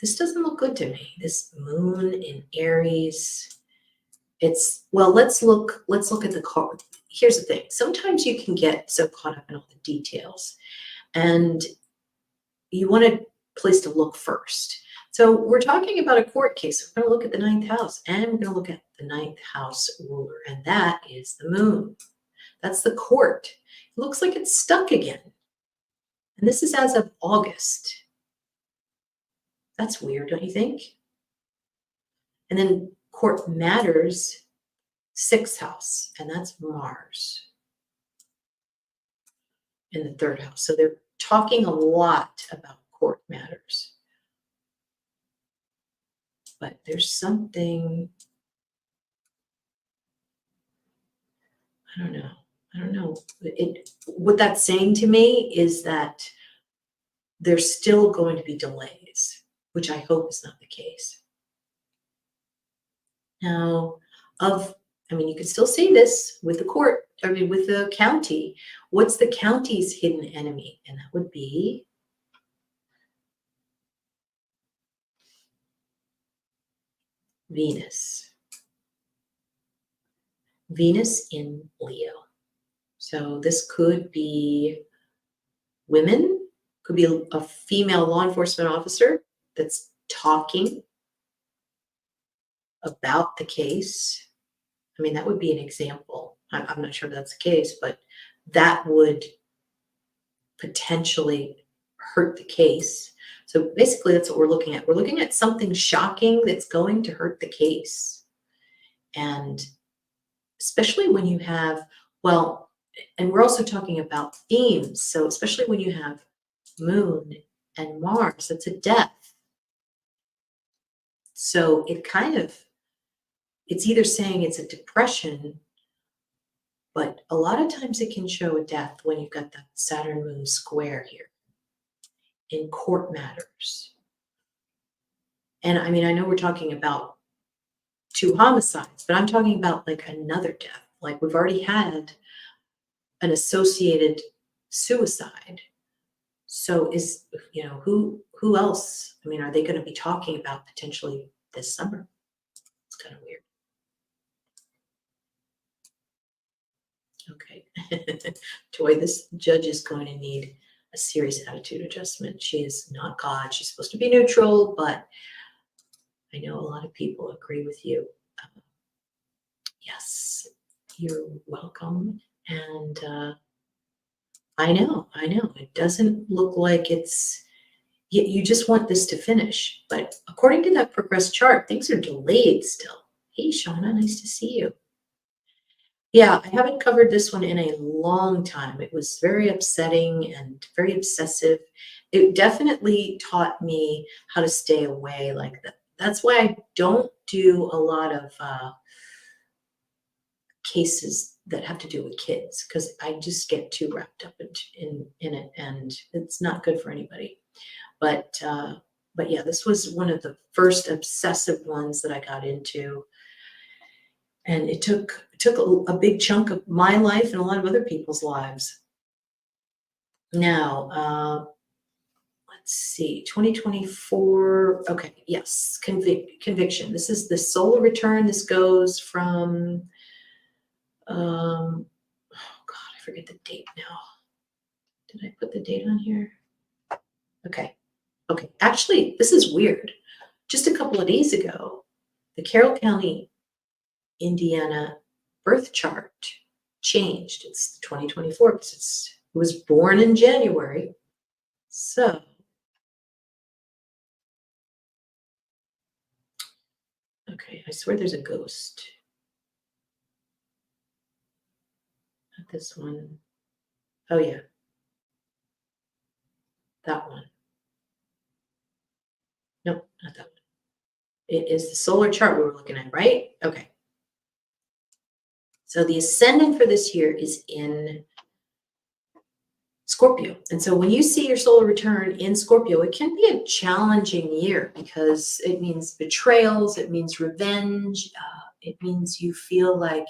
this doesn't look good to me. This moon in Aries. Let's look at the card. Here's the thing. Sometimes you can get so caught up in all the details, and you want a place to look first. So we're talking about a court case. We're going to look at the 9th house, and we're going to look at the 9th house ruler, and that is the moon. That's the court. It looks like it's stuck again. And this is as of August. That's weird, don't you think? And then court matters, 6th house, and that's Mars in the 3rd house. So they're talking a lot about court matters. But there's something, I don't know. What that's saying to me is that there's still going to be delays, which I hope is not the case. Now, you can still see this with the court, with the county. What's the county's hidden enemy? And that would be Venus. Venus in Leo. So this could be women, could be a female law enforcement officer that's talking about the case. That would be an example. I'm not sure if that's the case, but that would potentially hurt the case. So basically, that's what we're looking at. We're looking at something shocking that's going to hurt the case. And especially when you have, and we're also talking about themes. So especially when you have Moon and Mars, that's a death. So it's either saying it's a depression, but a lot of times it can show a death when you've got that Saturn Moon square here in court matters. And I know we're talking about 2 homicides, but I'm talking about like another death. Like we've already had an associated suicide. So who else? Are they going to be talking about potentially this summer? It's kind of weird. Okay. Toy, this judge is going to need a serious attitude adjustment. She is not God. She's supposed to be neutral, but I know a lot of people agree with you. Yes, you're welcome. And I know. It doesn't look like it's, you just want this to finish. But according to that progress chart, things are delayed still. Hey, Shauna, nice to see you. Yeah, I haven't covered this one in a long time. It was very upsetting and very obsessive. It definitely taught me how to stay away like that. That's why I don't do a lot of cases that have to do with kids, because I just get too wrapped up in it, and it's not good for anybody. But yeah, this was one of the first obsessive ones that I got into, and it took a big chunk of my life and a lot of other people's lives. Now, let's see, 2024. Okay, yes, conviction. This is the solar return. This goes from oh God, I forget the date now. Did I put the date on here? Okay. Actually, this is weird. Just a couple of days ago, the Carroll County, Indiana birth chart changed. It's 2024 because it was born in January. So, okay, I swear there's a ghost. Not this one. Oh, yeah. That one. Nope, not that one. It is the solar chart we were looking at, right? Okay. So the ascendant for this year is in Scorpio. And so when you see your solar return in Scorpio, it can be a challenging year because it means betrayals, it means revenge, it means you feel like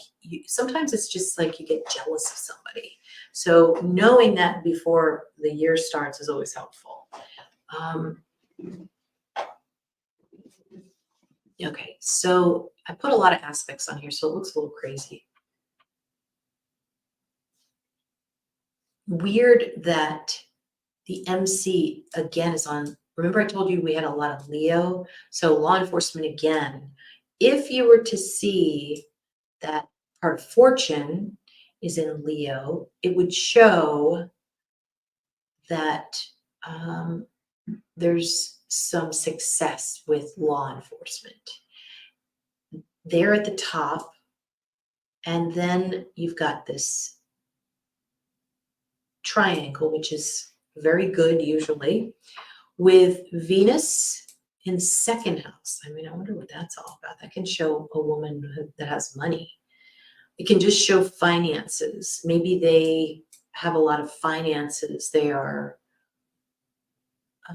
sometimes it's just like you get jealous of somebody. So knowing that before the year starts is always helpful. Okay, so I put a lot of aspects on here, so it looks a little crazy. Weird that the MC again is on. Remember I told you we had a lot of Leo? So law enforcement again. If you were to see that part of fortune is in Leo, it would show that there's some success with law enforcement. They're at the top, and then you've got this triangle, which is very good usually, with Venus in second house. I mean, I wonder what that's all about. That can show a woman that has money. It can just show finances. Maybe they have a lot of finances. They are, I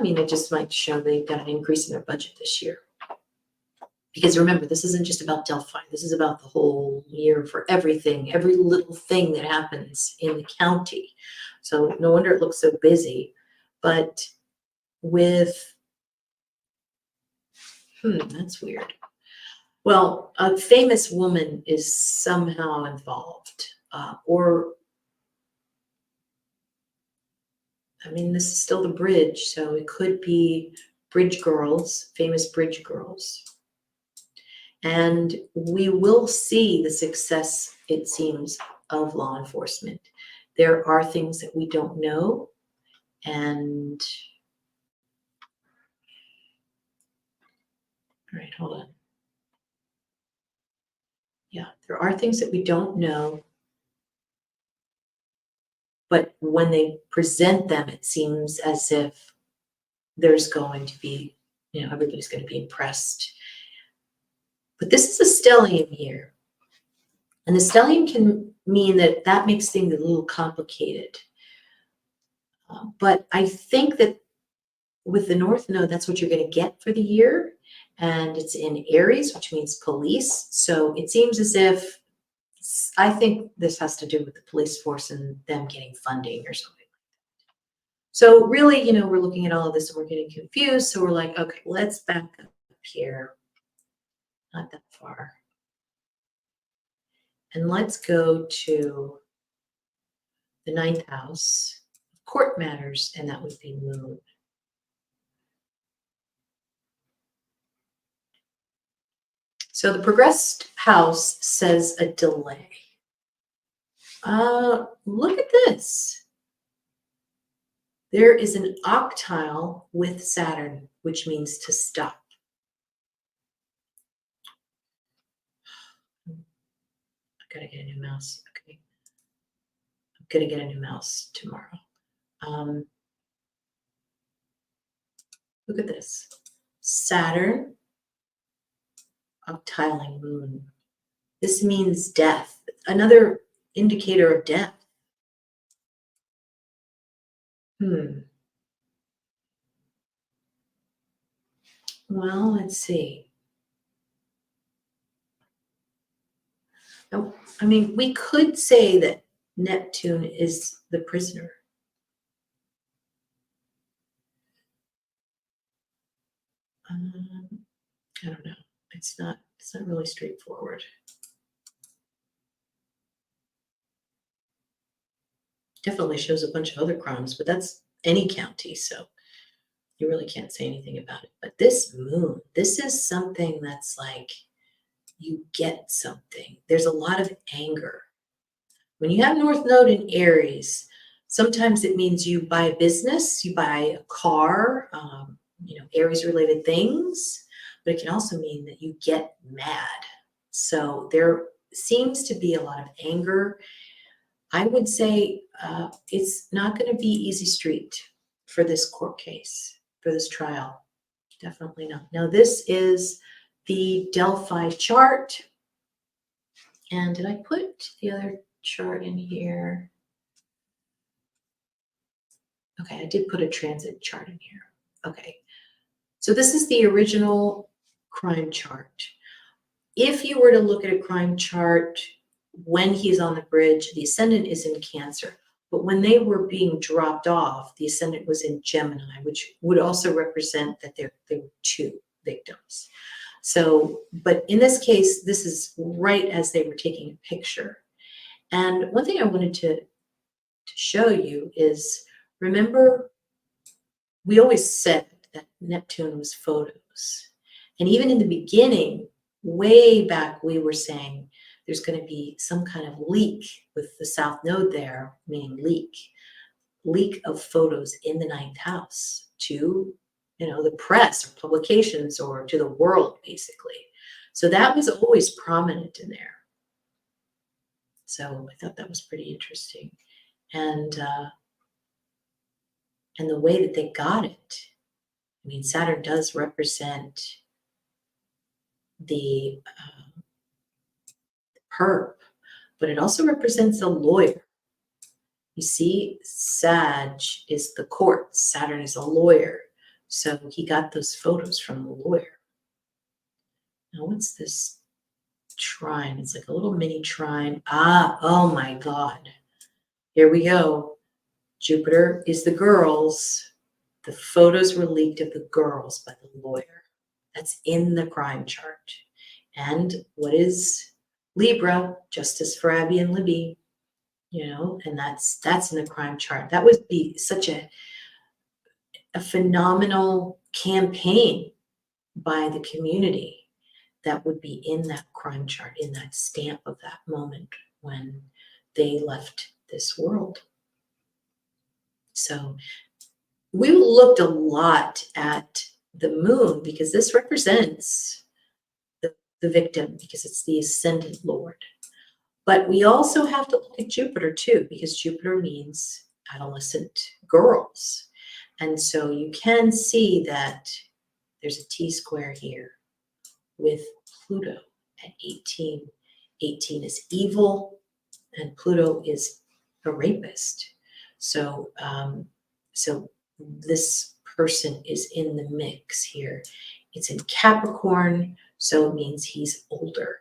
mean, it just might show they've got an increase in their budget this year. Because remember, this isn't just about Delphi. This is about the whole year for everything, every little thing that happens in the county. So no wonder it looks so busy. But with, that's weird. Well, a famous woman is somehow involved, or, I mean, this is still the bridge, so it could be bridge girls, famous bridge girls. And we will see the success, it seems, of law enforcement. There are things that we don't know, and all right, hold on. Yeah, there are things that we don't know, but when they present them, it seems as if there's going to be, everybody's going to be impressed. But this is a stellium here. And the stellium can mean that makes things a little complicated. But I think that with the North Node, that's what you're going to get for the year. And it's in Aries, which means police. So it seems as if, I think this has to do with the police force and them getting funding or something. So really, we're looking at all of this and we're getting confused. So we're like, okay, let's back up here. Not that far. And let's go to the ninth house, court matters, and that would be moon. So the progressed house says a delay. Look at this. There is an octile with Saturn, which means to stop. I gotta get a new mouse. Okay. I'm gonna get a new mouse tomorrow. Look at this. Saturn, octiling moon. This means death. Another indicator of death. Well, let's see. I mean, we could say that Neptune is the prisoner. I don't know. It's not really straightforward. Definitely shows a bunch of other crimes, but that's any county, so you really can't say anything about it. But this moon, this is something that's like you get something. There's a lot of anger. When you have North Node in Aries, sometimes it means you buy a business, you buy a car, Aries-related things, but it can also mean that you get mad. So there seems to be a lot of anger. I would say it's not going to be easy street for this court case, for this trial. Definitely not. Now, this is the Delphi chart. And did I put the other chart in here? Okay, I did put a transit chart in here. Okay, so this is the original crime chart. If you were to look at a crime chart when he's on the bridge, the ascendant is in Cancer. But when they were being dropped off, the ascendant was in Gemini, which would also represent that there were two victims. So, but in this case, this is right as they were taking a picture. And one thing I wanted to show you is, remember, we always said that Neptune was photos. And even in the beginning, way back, we were saying there's going to be some kind of leak with the South Node there, meaning leak of photos in the ninth house to, the press or publications or to the world, basically. So that was always prominent in there. So I thought that was pretty interesting. And the way that they got it, I mean, Saturn does represent the perp, but it also represents a lawyer. You see, Sag is the court, Saturn is a lawyer. So he got those photos from the lawyer. Now, what's this trine? It's like a little mini trine. Oh my God. Here we go. Jupiter is the girls. The photos were leaked of the girls by the lawyer. That's in the crime chart. And what is Libra? Justice for Abby and Libby. And that's in the crime chart. That would be such a phenomenal campaign by the community that would be in that crime chart, in that stamp of that moment when they left this world. So we looked a lot at the moon because this represents the victim, because it's the ascendant lord. But we also have to look at Jupiter too, because Jupiter means adolescent girls. And so you can see that there's a T-square here with Pluto at 18. 18 is evil, and Pluto is a rapist. So, so this person is in the mix here. It's in Capricorn, so it means he's older.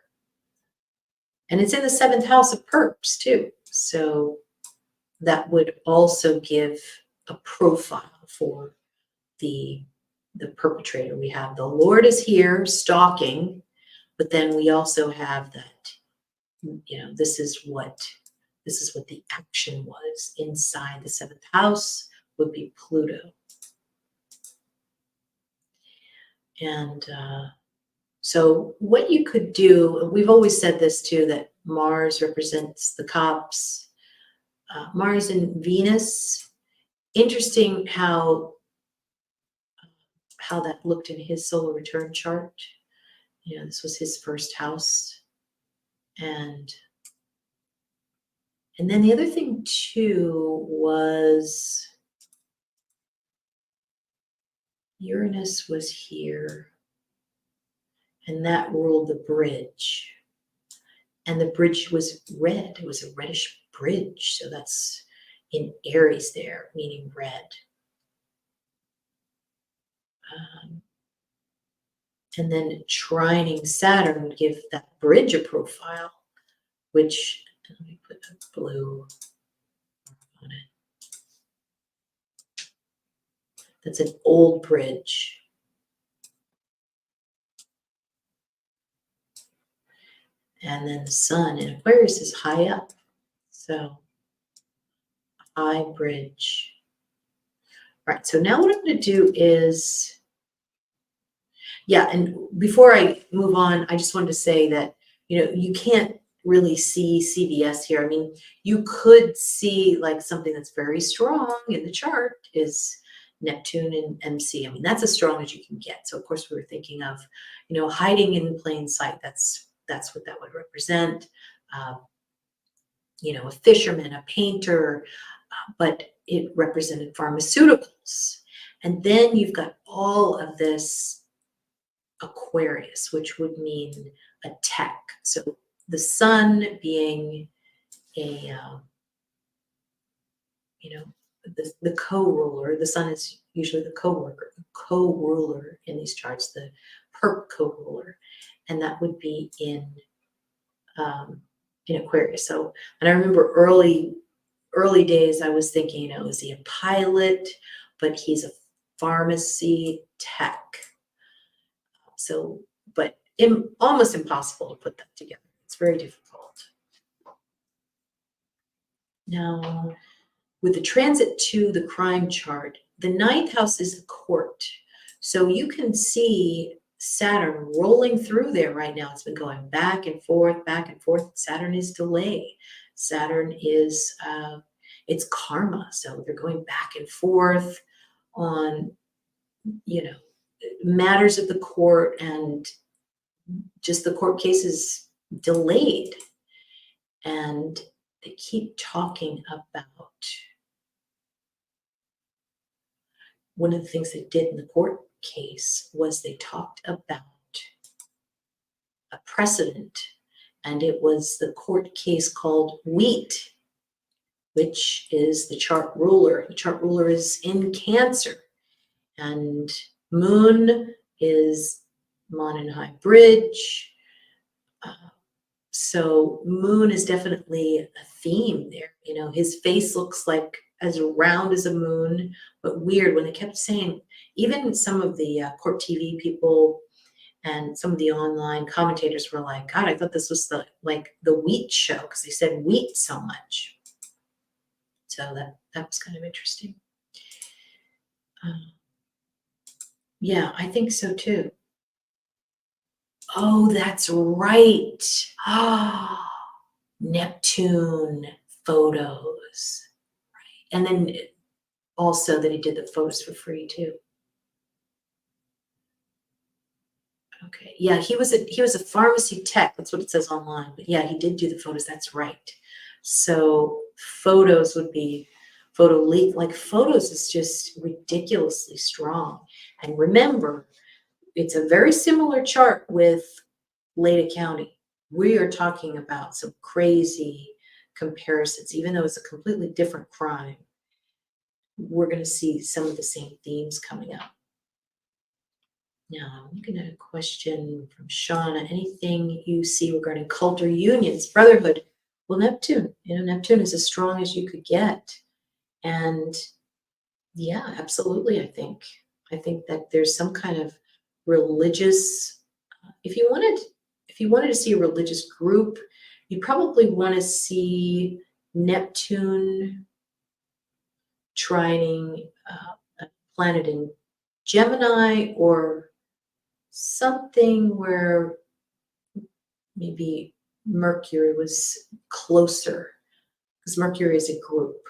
And it's in the 7th house of perps too. So that would also give a profile for the perpetrator. We have the Lord is here stalking, but then we also have that, this is what This is what the action was. Inside the 7th house would be Pluto. And so what you could do, we've always said this too, that Mars represents the cops. Mars and Venus, interesting how that looked in his solar return chart. You know, this was his first house. And then the other thing too was Uranus was here, and that ruled the bridge. And the bridge was red. It was a reddish bridge. So that's in Aries there, meaning red. And then trining Saturn would give that bridge a profile, which, let me put a blue on it. That's an old bridge. And then the sun in Aquarius is high up. So high bridge. All right, so now what I'm going to do is, yeah, and before I move on, I just wanted to say that, you know, you can't really see CVS here. I mean, you could see like something that's very strong in the chart is Neptune and MC. I mean, that's as strong as you can get. So of course we were thinking of, you know, hiding in plain sight. That's what that would represent. You know, a fisherman, a painter, but it represented pharmaceuticals. And then you've got all of this Aquarius, which would mean a tech. So the sun being a, you know, the co-ruler. The sun is usually the co-ruler in these charts, the perp co-ruler, and that would be in Aquarius. So, and I remember early days, I was thinking, you know, is he a pilot? But he's a pharmacy tech. So, but almost impossible to put that together. It's very difficult. Now, with the transit to the crime chart, the 9th house is the court. So you can see Saturn rolling through there right now. It's been going back and forth, back and forth. Saturn is delay. Saturn is, it's karma. So they're going back and forth on, you know, matters of the court, and just the court case is delayed. And they keep talking about, one of the things they did in the court case was they talked about a precedent, and it was the court case called Wheat, which is the chart ruler. The chart ruler is in Cancer, and Moon is Mon and High Bridge. So Moon is definitely a theme there. You know, his face looks like as round as a moon, but weird when they kept saying, even some of the court TV people and some of the online commentators were like, God, I thought this was the Wheat show, because they said wheat so much. So that was kind of interesting. Yeah, I think so too. Oh, that's right. Ah, Neptune photos. Right. And then also that he did the photos for free too. Okay. Yeah, he was a pharmacy tech. That's what it says online. But yeah, he did do the photos. That's right. So photos would be photo leak. Like photos is just ridiculously strong. And remember, it's a very similar chart with Leda County. We are talking about some crazy comparisons, even though it's a completely different crime. We're going to see some of the same themes coming up. Now, I'm looking at a question from Shauna. Anything you see regarding cult or unions, brotherhood? Well, Neptune, Neptune is as strong as you could get. And yeah, absolutely. I think that there's some kind of religious, if you wanted to see a religious group, you probably want to see Neptune trining a planet in Gemini, or something where maybe Mercury was closer, because Mercury is a group.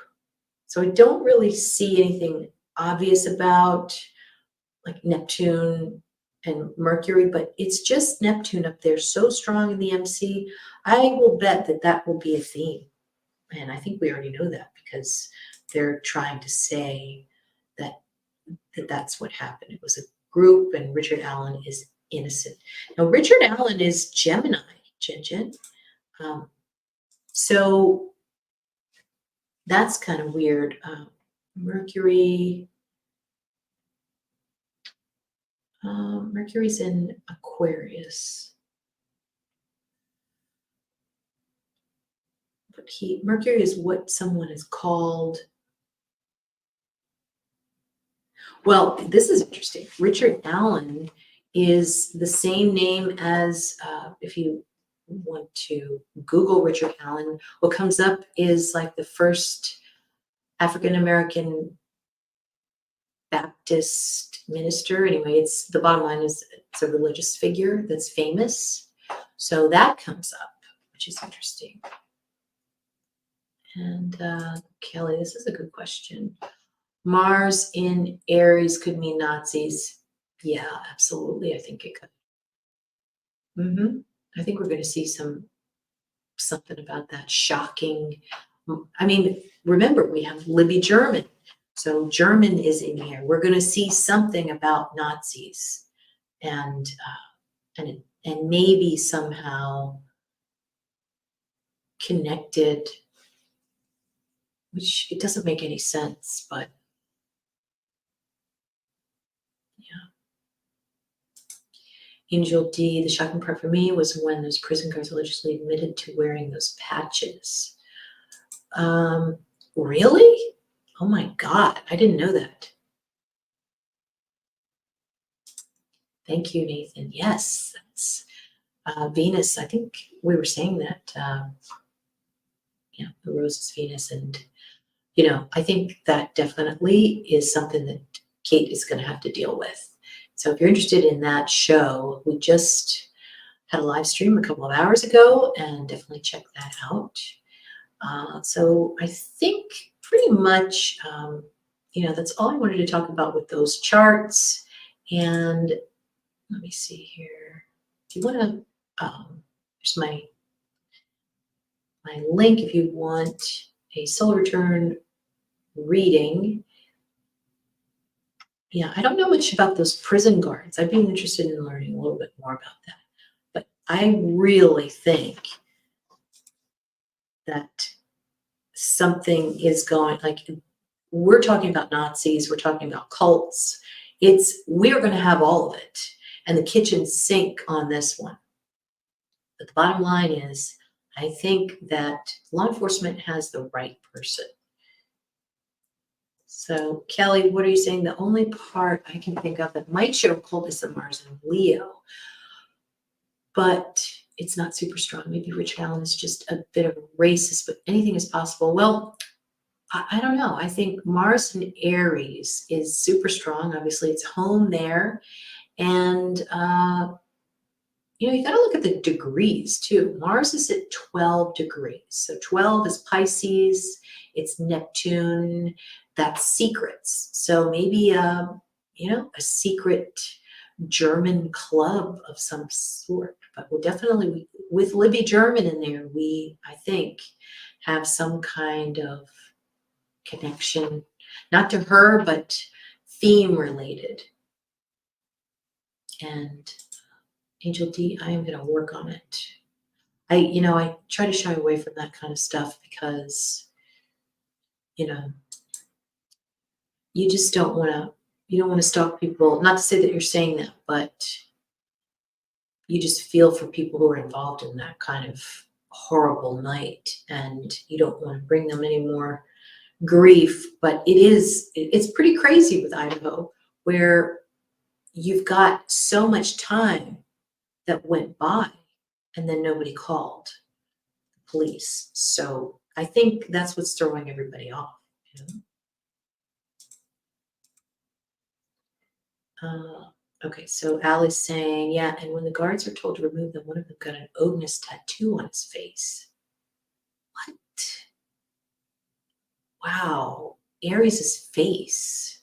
So I don't really see anything obvious about like Neptune and Mercury, but it's just Neptune up there so strong in the MC. I will bet that that will be a theme. And I think we already know that, because they're trying to say that, that's what happened. It was a group, and Richard Allen is innocent. Now, Richard Allen is Gemini, Jen. Um, so that's kind of weird. Mercury, Mercury's in Aquarius. But Mercury is what someone is called. Well, this is interesting. Richard Allen is the same name as, if you want to Google Richard Allen, what comes up is like the first African-American Baptist minister. Anyway, it's the bottom line is it's a religious figure that's famous. So that comes up, which is interesting. And Kelly, this is a good question. Mars in Aries could mean Nazis. Yeah, absolutely. I think it could. I think we're going to see something about that shocking. I mean, remember, we have Libby German. So German is in here. We're going to see something about Nazis, and maybe somehow connected, which it doesn't make any sense, but yeah. Angel D, the shocking part for me was when those prison guards allegedly admitted to wearing those patches. Really? Oh my God, I didn't know that. Thank you, Nathan. Yes, that's Venus. I think we were saying that, the rose is Venus. And, I think that definitely is something that Kate is going to have to deal with. So if you're interested in that show, we just had a live stream a couple of hours ago, and definitely check that out. So I think pretty much, that's all I wanted to talk about with those charts. And let me see here. If you want to, here's my link if you want a solar return reading. Yeah, I don't know much about those prison guards. I'd be interested in learning a little bit more about that. But I really think that something is going, like, we're talking about Nazis, we're talking about cults. We're going to have all of it, and the kitchen sink on this one. But the bottom line is, I think that law enforcement has the right person. So, Kelly, what are you saying? The only part I can think of that might show cold is the Mars and Leo, but it's not super strong. Maybe Richard Allen is just a bit of a racist, but anything is possible. Well, I don't know. I think Mars in Aries is super strong. Obviously, it's home there. And, you got to look at the degrees too. Mars is at 12 degrees. So 12 is Pisces. It's Neptune. That's secrets. So maybe, a secret German club of some sort. But we'll definitely, with Libby German in there, I think, have some kind of connection, not to her, but theme related. And Angel D, I am going to work on it. I try to shy away from that kind of stuff because, you just don't want to stalk people. Not to say that you're saying that, but you just feel for people who are involved in that kind of horrible night, and you don't want to bring them any more grief. But it's pretty crazy with Idaho, where you've got so much time that went by and then nobody called the police. So I think that's what's throwing everybody off. You know? Okay, so Allie's saying, yeah, and when the guards are told to remove them, one of them got an Ognus tattoo on his face. What? Wow. Aries' face.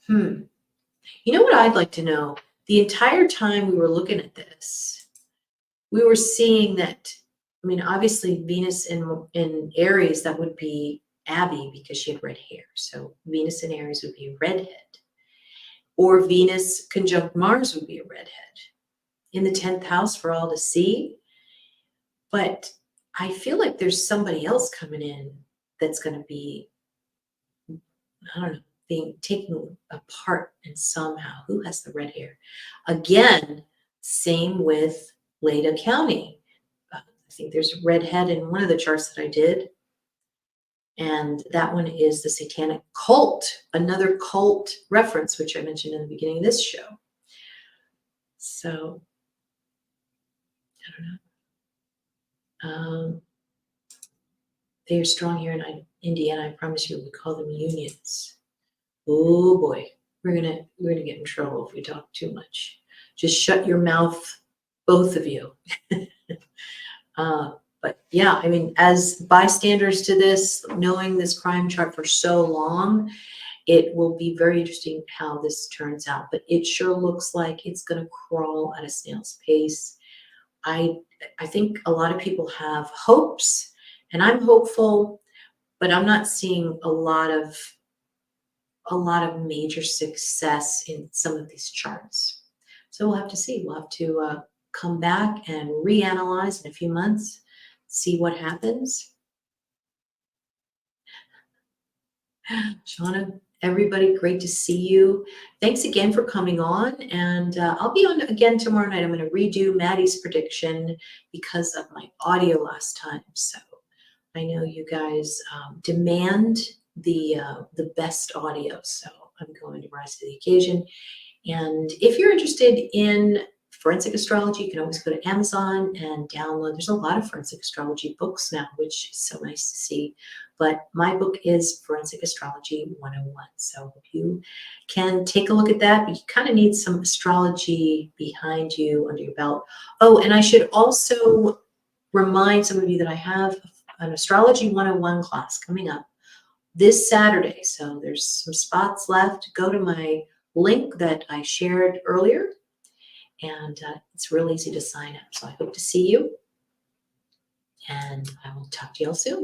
You know what I'd like to know? The entire time we were looking at this, we were seeing that, I mean, obviously Venus in Aries, that would be Abby because she had red hair. So Venus in Aries would be a redhead. Or Venus conjunct Mars would be a redhead in the 10th house for all to see. But I feel like there's somebody else coming in that's going to be, I don't know, being taken apart and somehow. Who has the red hair? Again, same with Leda County. I think there's a redhead in one of the charts that I did. And that one is the satanic cult, another cult reference, which I mentioned in the beginning of this show. So, I don't know. They are strong here in Indiana. I promise you, we call them unions. Oh boy, we're gonna get in trouble if we talk too much. Just shut your mouth, both of you. But yeah, I mean, as bystanders to this, knowing this crime chart for so long, it will be very interesting how this turns out. But it sure looks like it's going to crawl at a snail's pace. I think a lot of people have hopes, and I'm hopeful, but I'm not seeing a lot of major success in some of these charts. So we'll have to see. We'll have to come back and reanalyze in a few months, see what happens. Shauna, everybody, great to see you. Thanks again for coming on. And I'll be on again tomorrow night. I'm going to redo Maddie's prediction because of my audio last time. So I know you guys demand the best audio. So I'm going to rise to the occasion. And if you're interested in forensic astrology, you can always go to Amazon and download. There's a lot of forensic astrology books now, which is so nice to see. But my book is Forensic Astrology 101. So if you can take a look at that, but you kind of need some astrology behind you, under your belt. Oh, and I should also remind some of you that I have an Astrology 101 class coming up this Saturday. So there's some spots left. Go to my link that I shared earlier, and it's real easy to sign up. So I hope to see you, and I will talk to you all soon.